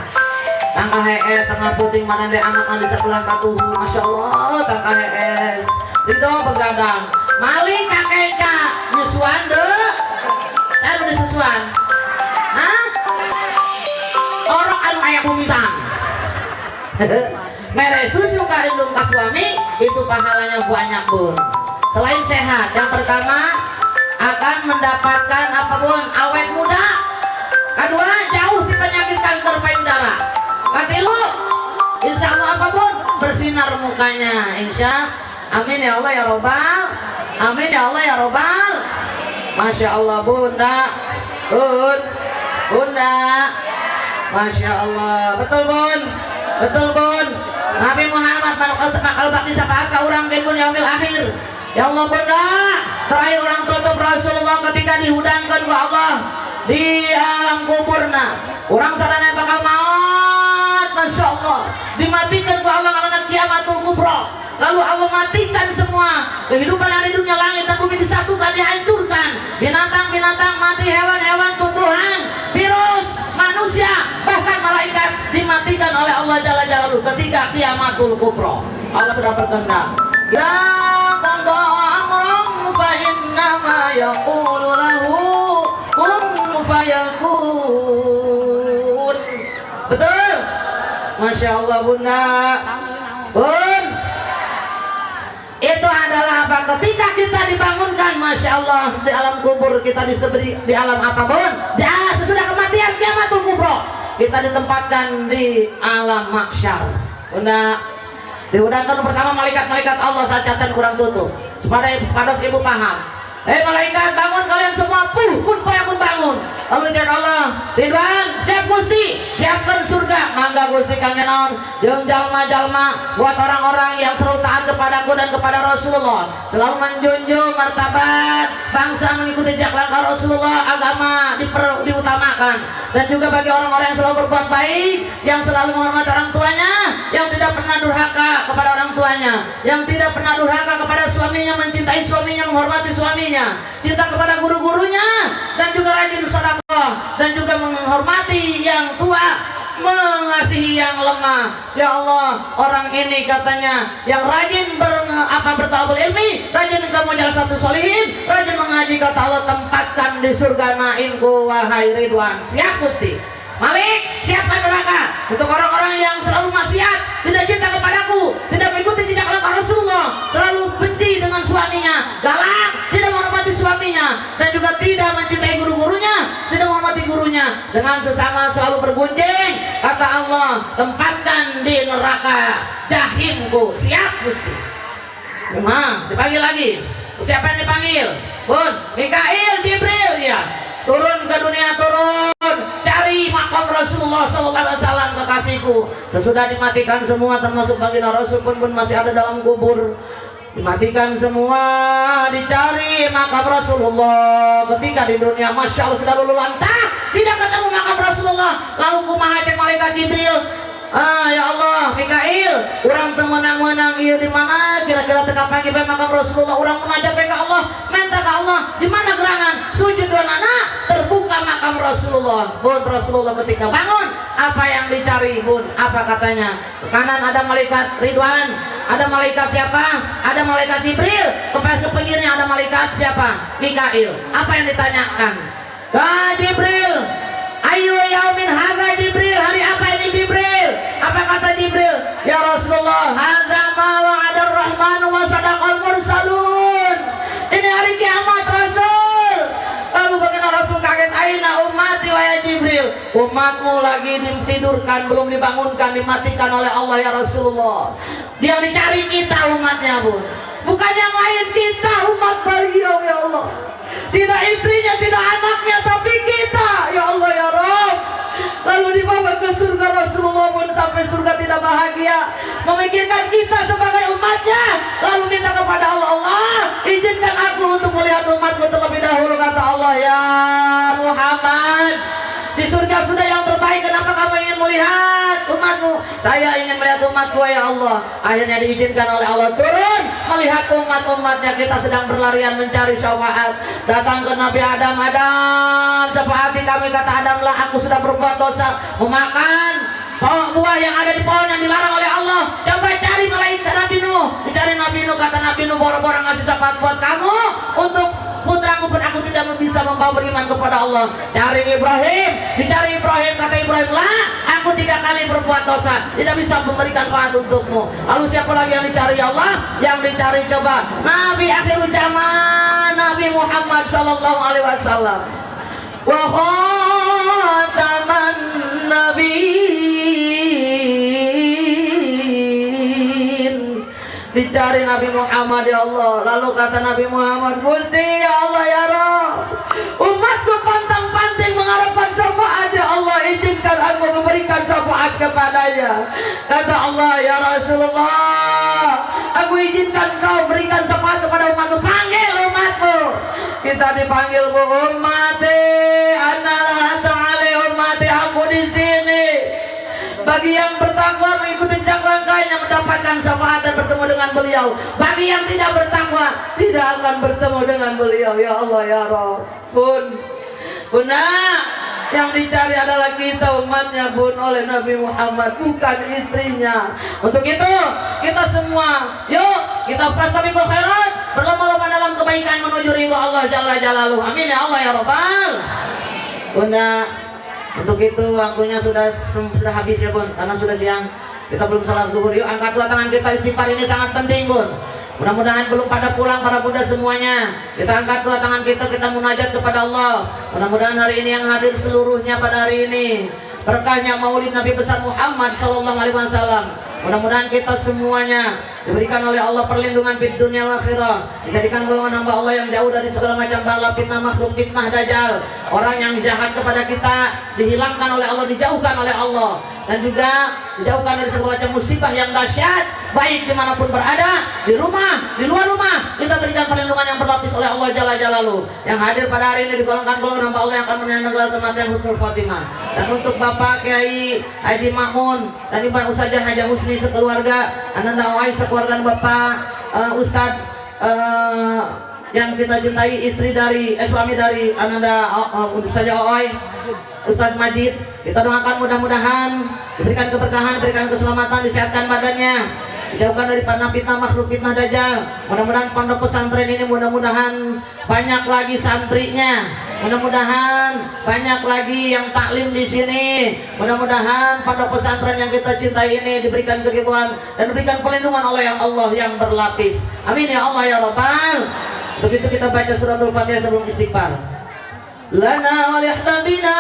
tangka HS tengah puting mana deh anak di sebelah katuh. Masya Allah tangka HS ridho begadang maling kakeknya nyusuan deh saya udah susuan orang anu ayah bumisan mere susu ka indung ka suami itu pahalanya banyak bun. Selain sehat yang pertama akan mendapatkan apa bun awet muda, kedua jauh di penyakit kanker payudara, ketilu insya Allah apa bun bersinar mukanya insya. Amin ya Allah ya robbal, amin ya Allah ya robbal. Masya Allah bunda Masya Allah betul bun Nabi Muhammad bakal bakti syafaat ka urang gen bun yaumil akhir. Ya Allah bunda terakhir orang tutup Rasulullah ketika dihudangkan ke Allah di alam kuburna orang sadana bakal maut. Masya Allah dimatikan ke Allah karena kiamatul kubra. Lalu Allah matikan semua kehidupan dari dunia langit dan bumi disatukan dihancurkan. Binatang-binatang mati, hewan-hewan, tumbuhan, virus, manusia, bahkan malaikat dimatikan oleh Allah Jalla Jalaluhu ketika kiamatul kubra. Allah sudah berkehendak. Ya qada amran fa innama yaqulu lahu kun fayakun. Betul? Masya Allah bunda. Bun itu adalah apa? Ketika kita dibangunkan, Masya Allah di alam kubur kita disebut di alam apa bun? Sesudah kematian kiamatul kubra kita ditempatkan di alam mahsyar. Bunda diudangkan pertama malaikat-malaikat Allah saat catatan kurang tutup supaya ibu paham. Malaikat bangun kalian semua pun bangun. Lalu jawab Allah Ridwan siap Gusti siapkan surga mangga Gusti kang naon jeung jalma-jalma buat orang-orang yang terus taat kepadaku dan kepada Rasulullah selalu menjunjung martabat bangsa mengikuti jejak langkah Rasulullah agama diutamakan dan juga bagi orang-orang yang selalu berbuat baik yang selalu menghormati orang tuanya yang tidak pernah durhaka kepada orang tuanya yang tidak pernah durhaka kepada suaminya mencintai suaminya menghormati suaminya cinta kepada guru-gurunya dan juga rajin sedekah dan juga menghormati yang tua mengasihi yang lemah. Ya Allah orang ini katanya yang rajin bertalabul ilmi rajin kamu jalan satu solihin rajin mengaji kata Allah tempatkan di surga naimku wahai Ridwan. Siap Gusti Malik siapkan neraka untuk orang-orang yang selalu maksiat tidak cinta kepadaku tidak mengikuti jejak langkah Rasulullah selalu benci dengan suaminya galak tidak menghormati suaminya dan juga tidak mencintai guru-gurunya tidak menghormati gurunya dengan sesama selalu bergunjing kata Allah tempatkan di neraka jahimku. Siap Gusti. Dipanggil lagi siapa yang dipanggil bun? Mikail Jibril ya turun ke dunia turun cari makam Rasulullah SAW kekasihku sesudah dimatikan semua termasuk baginda Rasul pun masih ada dalam kubur dimatikan semua dicari makam Rasulullah ketika di dunia Masya Allah sudah lulu lantah tidak ketemu makam Rasulullah lalu kumaha cek malaikat Jibril Ya Allah, Mikail, orang temenang-menang ieu di mana kira-kira teka pagi bae makam Rasulullah, orang munajat bae ka Allah, minta ka Allah, di mana gerangan sujud donana terbuka makam Rasulullah. Bun, Rasulullah ketika bangun, apa yang dicari, Bun? Apa katanya? Ke kanan ada malaikat Ridwan, ada malaikat siapa? Ada malaikat Jibril. Ke pinggirnya ada malaikat siapa? Mikail. Apa yang ditanyakan? Jibril, ayu yaumin hadza Jibril, hari apa ini Jibril? Apa kata Jibril? Ya Rasulullah, hadza ma wa'ada ar-Rahman wa sadaqal mursalun. Ini hari kiamat Rasul. Lalu bagaimana Rasul kaget, aina ummati wa ya Jibril? Umatmu lagi ditidurkan, belum dibangunkan, dimatikan oleh Allah ya Rasulullah. Dia dicari kita umatnya, Bu. Bukan yang lain, kita umat beliau ya Allah. Tidak istrinya, tidak anaknya, tapi kita ya Allah ya Rabb. Lalu dibawa ke surga Rasulullah pun sampai surga tidak bahagia, memikirkan kita sebagai umatnya. Lalu minta kepada Allah, Allah izinkan aku untuk melihat umatku terlebih dahulu. Kata Allah, ya Muhammad, di surga sudah yang terbaik, kenapa kamu ingin melihat umatmu? Saya ingin melihat umatku ya Allah. Akhirnya diizinkan oleh Allah turun melihat umat-umatnya. Kita sedang berlarian mencari syafaat. Datang ke Nabi Adam, Adam syafaati kami. Kata Adam, lah aku sudah berbuat dosa, memakan buah yang ada di pohon yang dilarang oleh Allah. Coba cari malaikat Nabi Nuh. Dicari Nabi Nuh, kata Nabi Nuh, boro-boro ngasih syafaat buat kamu untuk putraku pun aku tidak bisa membawa beriman kepada Allah. Cari Ibrahim, dicari Ibrahim, kata Ibrahim, lah aku 3 kali berbuat dosa, tidak bisa memberikan syafaat untukmu. Lalu siapa lagi yang dicari Allah? Yang dicari coba Nabi akhir zaman, Nabi Muhammad sallallahu alaihi wasallam, wa khataman nabiyyin. Dicari Nabi Muhammad ya Allah. Lalu kata Nabi Muhammad, Gusti ya Allah ya Rabb, umatku pantang-panting mengharapkan syafaat ya Allah, izinkan aku memberikan syafaat kepadanya. Kata Allah, ya Rasulullah, aku izinkan kau berikan syafaat kepada umatmu. Panggil umatmu. Kita dipanggil, Bu, ummati analah ta'ala, ummati aku di sini. Bagi yang bertakwa mengikuti jejak langkahnya mendapatkan syafaat dan bertemu dengan beliau. Bagi yang tidak bertakwa tidak akan bertemu dengan beliau. Ya Allah ya Rabb. Bun, Bunda, yang dicari adalah kita umatnya, Bun, oleh Nabi Muhammad, bukan istrinya. Untuk itu kita semua, yuk kita fastabiqul khairat, berlomba-lomba dalam kebaikan menuju ridho Allah Jalla Jalaluhu. Amin ya Allah ya Rabbal. Bunda, untuk itu waktunya sudah habis ya Bun, karena sudah siang. Kita belum salat zuhur. Yuk angkat 2 tangan kita, istighfar ini sangat penting Bun. Mudah-mudahan belum pada pulang para bunda semuanya. Kita angkat 2 tangan kita munajat kepada Allah. Mudah-mudahan hari ini yang hadir seluruhnya pada hari ini berkahnya maulid Nabi besar Muhammad sallallahu alaihi wasallam. Mudah-mudahan kita semuanya diberikan oleh Allah perlindungan di dunia wal akhirah, dijadikan golongan hamba Allah yang jauh dari segala macam bala, fitnah makhluk, fitnah dajjal. Orang yang jahat kepada kita dihilangkan oleh Allah, dijauhkan oleh Allah, dan juga dijauhkan dari segala macam musibah yang dahsyat, baik dimanapun berada, di rumah, di luar rumah. Kita berikan perlindungan yang berlapis oleh Allah Jalla Jalaluhu. Yang hadir pada hari ini digolongkan golongan hamba Allah yang akan menyandang gelar kematian husnul khotimah. Dan untuk Bapak Kiai Haji Makmun dan Ibu Ustazah Haja Husni sekeluarga, Ananda Owai sekeluarga Bapak Ustadz yang kita cintai, istri dari suami dari Ananda Ustazah Owai, Ustadz Majid, kita doakan mudah-mudahan diberikan keberkahan, diberikan keselamatan, disehatkan badannya, dijauhkan dari fitnah makhluk, fitnah dajjal. Mudah-mudahan pondok pesantren ini mudah-mudahan banyak lagi santrinya, mudah-mudahan banyak lagi yang taklim di sini. Mudah-mudahan pondok pesantren yang kita cintai ini diberikan keridhaan dan diberikan perlindungan oleh Allah yang berlapis. Amin ya Allah ya Rabbal. Begitu kita baca suratul Fatihah sebelum istighfar. Lana wa li ahbabina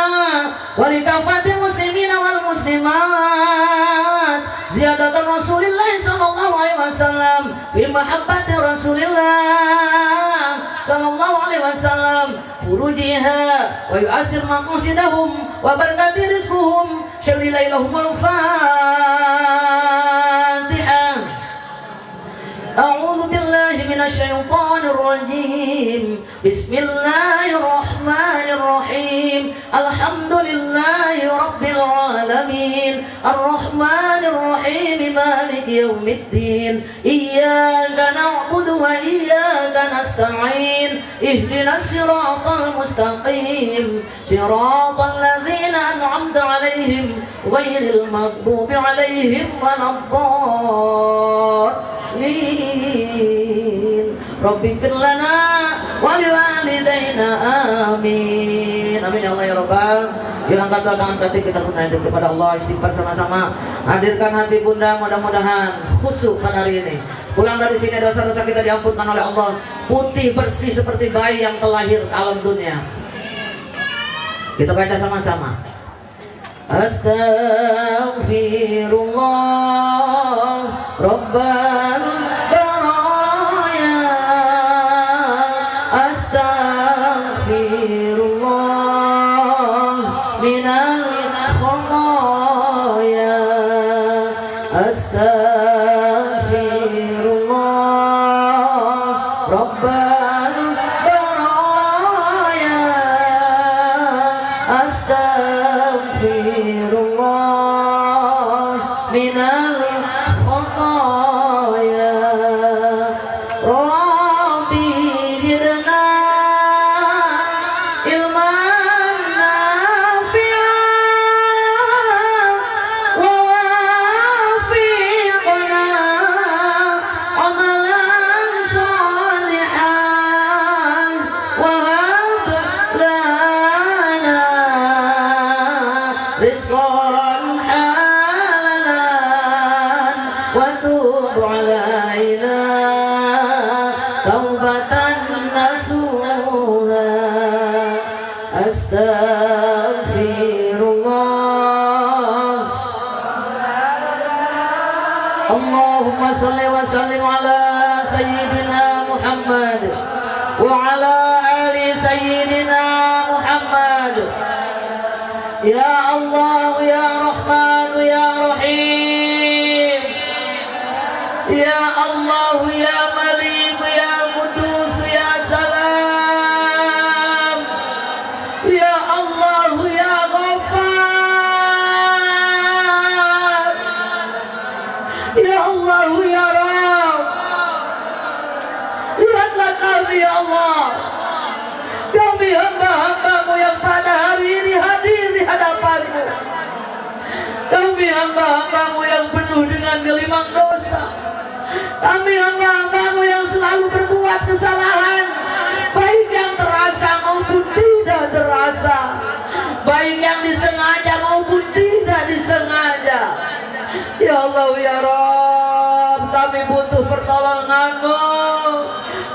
wa li kafatil muslimina wal muslimat ziyadatan Rasulillah sallallahu alaihi wasallam fi mahabbati Rasulillah sallallahu alaihi wasallam furujiha wa yu'asir maqsidahum wa barakati rizquhum syalilailahumul Fatihah. A'udzu billahi minasyaitonir rajim. Bismillahirrahmanirrahim. Alhamdulillahi rabbil alamin. العالمين الرحمن الرحيم مالك يوم الدين إياك نعبد وإياك نستعين اهدنا الصراط المستقيم صراط الذين أنعمت عليهم غير المغضوب عليهم ولا الضالين رب اغفر لنا ولوالدينا آمين amin ya Allah ya Rabbal. Yuk angkat tangan kita tunaikan kepada Allah, istighfar sama-sama. Hadirkan hati bunda, mudah-mudahan khusyuk pada hari ini. Pulang dari sini dosa-dosa kita diampunkan oleh Allah, putih bersih seperti bayi yang terlahir ke alam dunia. Kita baca sama-sama. Astaghfirullah Rabbal baraya. Astaghfirullah minal khotaya. Astaghfirullah Rabbal baraya. Astaghfirullah minal khotaya. Rabbi zidna ilman nafi'an wa wafiqna amalan salihan wa hab lana rizqan halalan wa tub alaina taubatan nasuha. Astaghfirullah. Allahumma salli wa sallim ala sayyidina Muhammad wa ala ali sayyidina Muhammad. Ya Allah ya Rahman ya Rahim. Ya Allah ya Malik ya Qudus ya Salam. Ya Allah ya Ghaffar. Ya Allah ya Rabb. Lihatlah kami ya Allah. Kami hamba-hambamu yang pada hari ini hadir di hadapanmu. Kami hamba-hambamu yang penuh dengan gelimang dosa. Kami hamba-hambamu yang selalu berbuat kesalahan, baik yang terasa maupun tidak terasa, baik yang disengaja maupun tidak disengaja. Ya Allah ya Rabb, kami butuh pertolongan-Mu,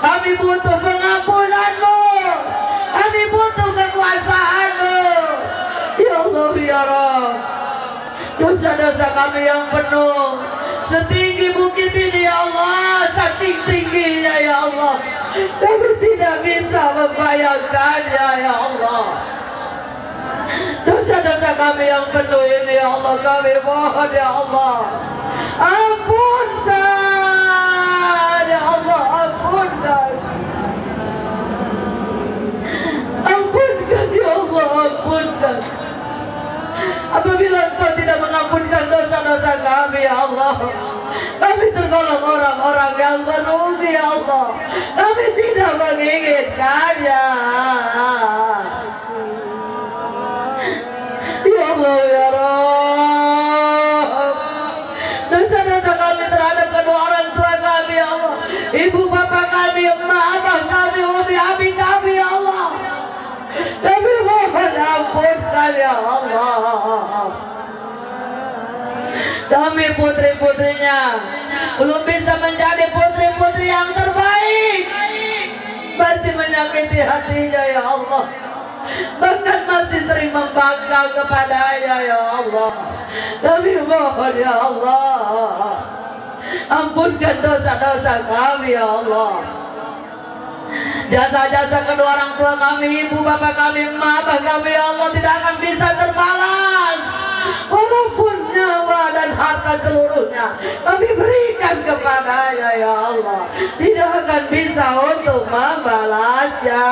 kami butuh pengampunan-Mu, kami butuh kekuasaan-Mu. Ya Allah ya Rabb, dosa-dosa kami yang penuh setinggi bukit ini ya Allah, saking tingginya ya Allah, kami tidak bisa membayangkannya ya Allah. Dosa-dosa kami yang penuh ini ya Allah, kami mohon ya Allah, ampunkan ya Allah, ampunkan. Ampunkan ya Allah, ampunkan. Apabila Engkau tidak mengampunkan dosa-dosa kami ya Allah, kami tergolong orang-orang yang merugi ya Allah. Kami tidak menginginkannya. Ya Allah ya Rabb, dosa-dosa kami terhadap kedua orang tua kami ya Allah, ibu bapak kami, emak abah kami, umi abi kami ya Allah, kami mohon ampunkan ya Allah. Kami putri-putrinya belum bisa menjadi putri-putri yang terbaik, masih menyakiti hatinya ya Allah, bahkan masih sering membangkang kepadanya ya Allah. Kami mohon ya Allah, ampunkan dosa-dosa kami ya Allah. Jasa-jasa kedua orang tua kami, ibu bapak kami, emak abah kami ya Allah tidak akan bisa terbalas. Walaupun nyawa dan harta seluruhnya kami berikan kepadanya ya Allah, tidak akan bisa untuk membalasnya.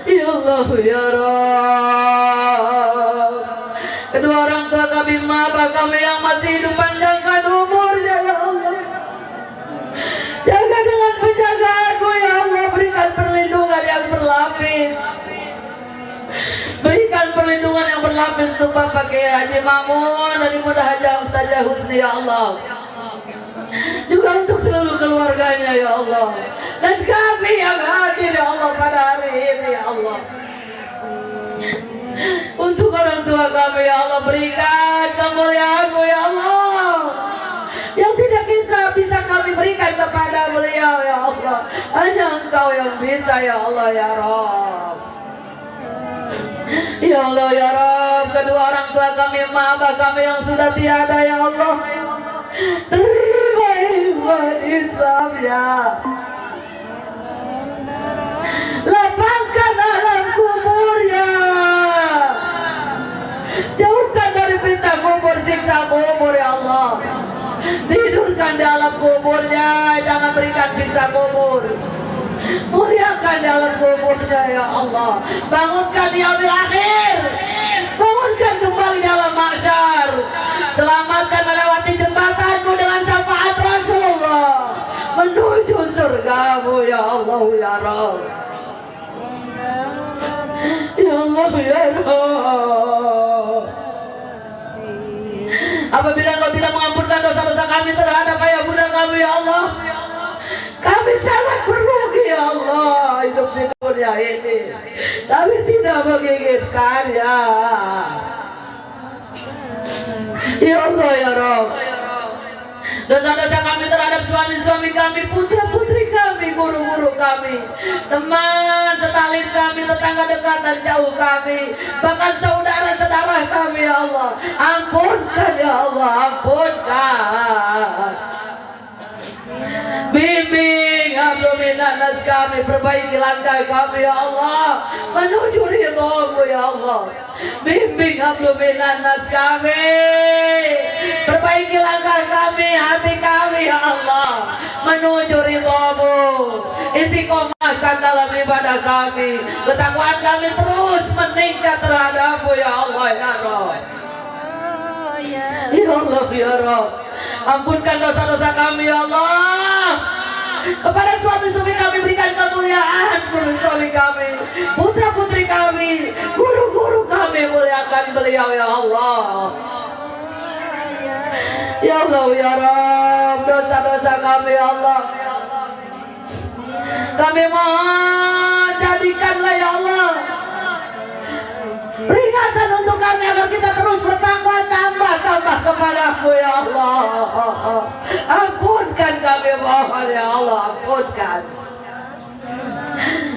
Ya Allah Allah ya Rabb. Kedua orang tua kami, bapak kami yang masih hidup, panjangkan umurnya ya Allah. Jaga dengan penjagaanmu ya Allah. Berikan perlindungan yang berlapis. Berikan perlindungan yang berlapis untuk Bapak Kiai Haji Mamun dan Ibu Hajah Ustazah Husni ya Allah. Juga untuk seluruh keluarganya ya Allah. Dan kami yang hadir ya Allah pada hari ini ya Allah. Untuk orang tua kami ya Allah, berikan kemuliaan-Mu ya Allah, yang tidak bisa kami berikan kepada beliau ya Allah. Hanya Engkau yang bisa ya Allah ya Rabb. Ya Allah ya Rabb, kedua orang tua kami, abah kami yang sudah tiada ya Allah, terima iman Islam ya. Lapangkan alam kuburnya, jauhkan dari fitnah kubur, siksa kubur ya Allah. Tidurkan di alam kuburnya, jangan berikan siksa kubur. Muliakan di alam kuburnya ya Allah. Bangunkan di yaumil akhir, bangunkan kembali dalam mahsyar. Selamatkan melewati jembatanku dengan syafaat Rasulullah menuju surgamu ya Allah ya Rabb. Ya Allah ya Rabb, apabila Engkau tidak mengampunkan dosa-dosa kami terhadap ayah bunda kami ya Allah, kami sangat merugi ya Allah hidup di dunia ini. Kami tidak menginginkan ya Allah ya Rabb. Dosa-dosa kami terhadap suami-suami kami, putra-putri kami, guru-guru kami, teman setalin kami, tetangga dekat dan jauh kami, bahkan saudara-saudara kami ya Allah. Ampunkan ya Allah, ampunkan. Bimbing abdominanas kami, perbaiki langkah kami ya Allah menuju ridho-Mu ya Allah. Bimbing abdominanas kami, perbaiki langkah kami, hati kami ya Allah menuju ridho-Mu. Istiqomahkan dalam ibadah kami, ketakwaan kami terus meningkat terhadap-Mu ya Allah ya Rabb. Ya Allah ya Rabb, ampunkan dosa-dosa kami ya Allah. Kepada suami-suami kami berikan kemuliaan, suami kami, putra-putri kami, guru-guru kami, muliakan beliau ya Allah. Ya Allah ya Rabb, dosa-dosa kami ya Allah, kami mohon jadikanlah ya Allah peringatan untuk kami agar kita terus bertakwa, tambah kepada-Mu ya Allah. Ampunkan kami mohon ya Allah, ampunkan.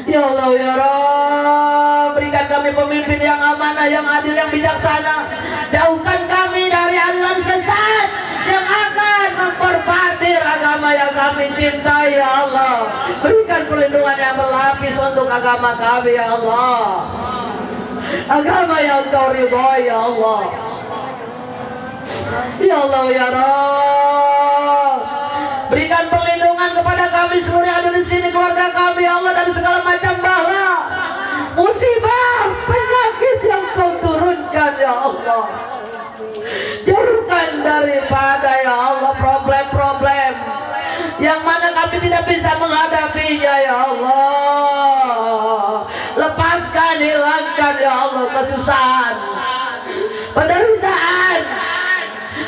Ya Allah ya Rabb, berikan kami pemimpin yang amanah, yang adil, yang bijaksana. Jauhkan kami dari aliran sesat yang akan memperbadir agama yang kami cintai ya Allah. Berikan perlindungan yang berlapis untuk agama kami ya Allah, agama yang Kau ridhoi ya Allah. Ya Allah ya Rabb, berikan perlindungan kepada kami seluruh yang ada di sini, keluarga kami ya Allah, dari segala macam bala, musibah, penyakit yang Kau turunkan ya Allah. Jauhkan daripada ya Allah problem-problem yang mana kami tidak bisa menghadapinya ya Allah. Lepaskan, hilangkan ya Allah kesusahan, penderitaan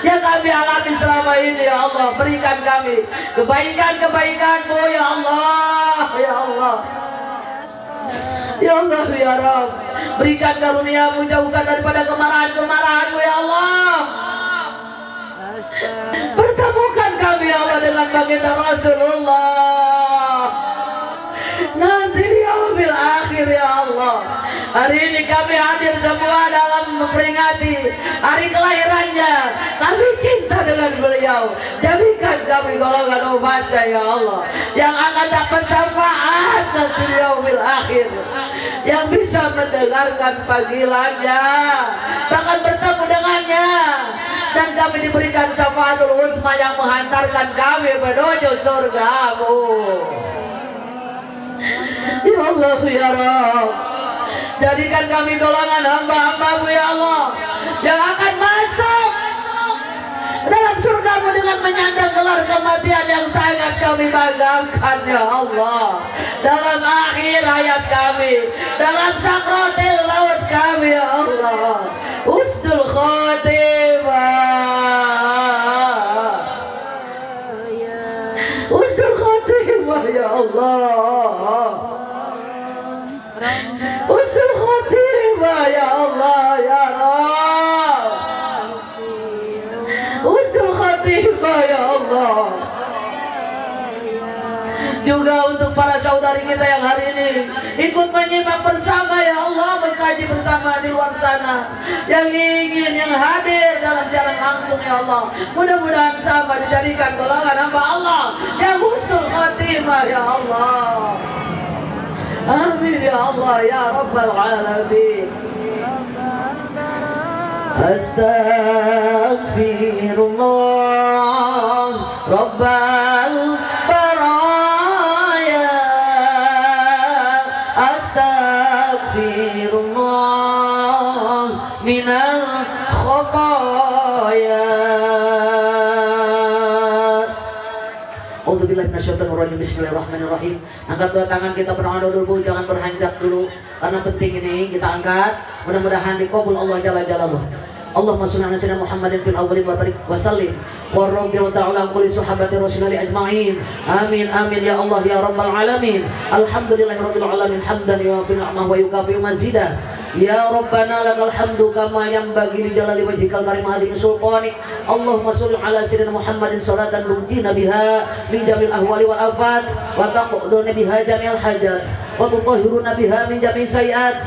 yang kami alami selama ini ya Allah. Berikan kami kebaikan-kebaikan-Mu ya Allah, ya Allah, ya Allah ya Rabb. Berikan karunia-Mu, jauhkan daripada kemarahan-kemarahan-Mu ya Allah. Pertemukan kami ya Allah dengan baginda Rasulullah nanti di yaumil akhir ya Allah. Hari ini kami hadir semua dalam memperingati hari kelahirannya. Kami cinta dengan beliau. Jadikan kami golongan umatnya ya Allah, yang akan dapat syafaat nanti di yaumil akhir, yang bisa mendengarkan panggilannya, bahkan bertemu dengannya, dan kami diberikan syafaatul uzma yang menghantarkan kami menuju surga-Mu. Ya Allah ya Rabb, Jadikan kami golongan hamba-hambamu ya Allah yang akan masuk dalam surgamu dengan menyandang gelar kematian yang sangat kami banggakan ya Allah. Dalam akhir hayat kami, dalam sakratil maut kami ya Allah, husnul khotimah, husnul khotimah ya Allah, husnul khotimah ya Allah ya Allah, husnul khotimah ya Allah. Juga untuk para saudari kita yang hari ini ikut menyimak bersama ya Allah, mengkaji bersama di luar sana, yang ingin, yang hadir dalam siaran langsung ya Allah, mudah-mudahan sama dijadikan golongan hamba Allah yang husnul khatimah ya Allah. Amin ya Allah ya Rabbal Alamin. Astaghfirullah Rabbal Baraya, Astaghfirullah minal khotoya. Auzubillahi minasyaitonir rajim. Bismillahirrahmanirrahim. Angkat dua tangan, kita berdoa dulu, jangan berhanjak dulu karena penting ini kita angkat. Mudah-mudahan dikabul Allah jalla jalaluhu. Allahumma shalli ala sayyidina Muhammadin fil awwalin wa barik wa sallim wa radhiyallahu ta'ala an kulli sahabati rasulillah ajma'in. Amin amin ya Allah ya rabbal alamin. Alhamdulillahirabbil alamin hamdan yuwafi ni'amahu wa yukafi mazidah. Ya Rabbana lakal hamdu kama yanbaghi li jalali wajhikal karim azim sultanik. Allahumma shalli ala sayyidina Muhammadin salatan tunjina biha min jamil ahwali wal afat wa taquduna biha jamil hajat wa tutahhiruna biha min jamil sayiat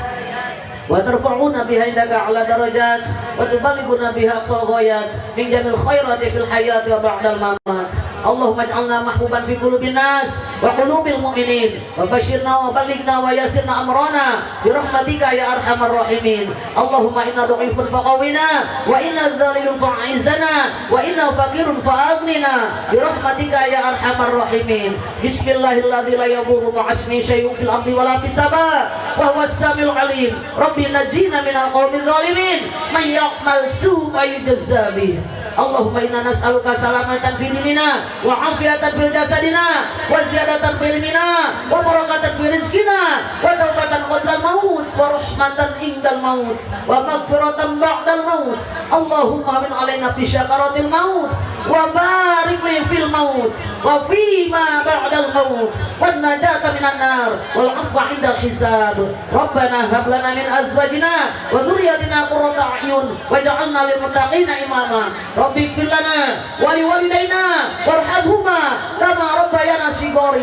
wa tarfa'una biha indaka ala darajat wa tuballighuna biha aqsal ghayat min jamil khairati fil hayati wa ba'dal mamat. Allahumma ij'alna mahbuban fi qulubin nas wa qulubil mu'minin wa basyirna wa ballighna wa yassirna amrana bi rahmatika ya arhamar rahimin. Allahumma inna dha'ifun faqawina wa inna dzalilun fa'izana wa inna faqirun fa'aghnina bi rahmatika ya arhamar rahimin. Bismillahilladzi la yadurru ma'asmi syai'un fil ardi wa la fis sama' wa huwas samiul alim. Rabbi najina minal qawmi zalimin man ya'mal su'a yujazza bih. Allahumma inna nas'aluka salamatan fi dinina wa afiatan fil jasadina wa ziyadatan fil ilmina wa barakatan fi rizqina wa taubatan qabla al-maut wa rahmatan indal maut wa maghfiratan ba'dal maut. Allahumma min alaina bi syakaratil maut wa barik li fil maut wa fi ma ba'dal maut wan najata minan nar wal 'afwa 'indal hisab. Rabbana hab lana min azwajina wa dhurriyyatina qurrata a'yun waj'alna lil muttaqina imama. Rabbi ighfir lana wa li walidayna warhamhuma kama rabbayana sigara.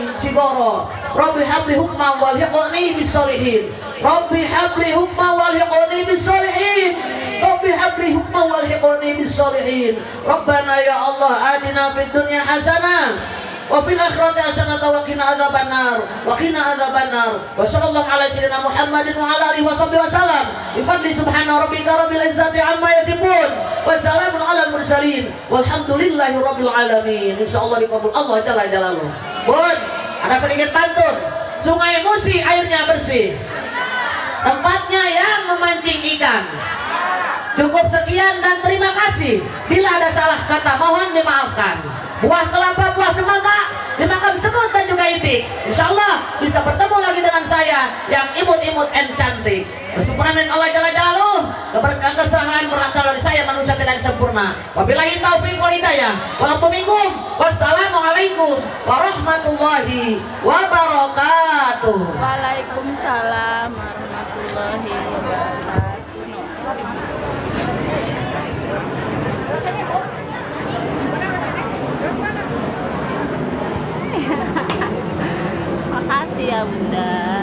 Rabbi habli hukma wal hiqni bis solihin. Rabbi habli hukma wal hiqni bis solihin. Rabbi habli hukma wal hiqni bis solihin. Rabbana ya Allah atina fid dunya hasanah wa fil akhirati hasanah wa qina adzabannar wa qina adzabannar. Wa sallallahu ala sayyidina Muhammadin wa ala alihi wa sallam bi fadli subhana rabbika rabbil izzati amma yasifun wa salamun ala mursalin walhamdulillahi rabbil alamin. Insyaallah dikabul Allah jalla jalaluhu. Bun, ada sedikit pantun. Sungai Musi airnya bersih, tempatnya yang memancing ikan. Cukup sekian dan terima kasih. Bila ada salah kata mohon dimaafkan. Buah kelapa, buah semangka dimakan semut dan juga itik. Insyaallah bisa bertemu lagi dengan saya yang imut-imut and cantik. Bersempurna Allah jalla jalaluhu. Keberkahan kesalahan berasal dari saya manusia tidak sempurna. Wabillahi taufiq wal hidayah. Wassalamualaikum warahmatullahi wabarakatuh. Waalaikumsalam warahmatullahi wabarakatuh. Makasih ya Bunda.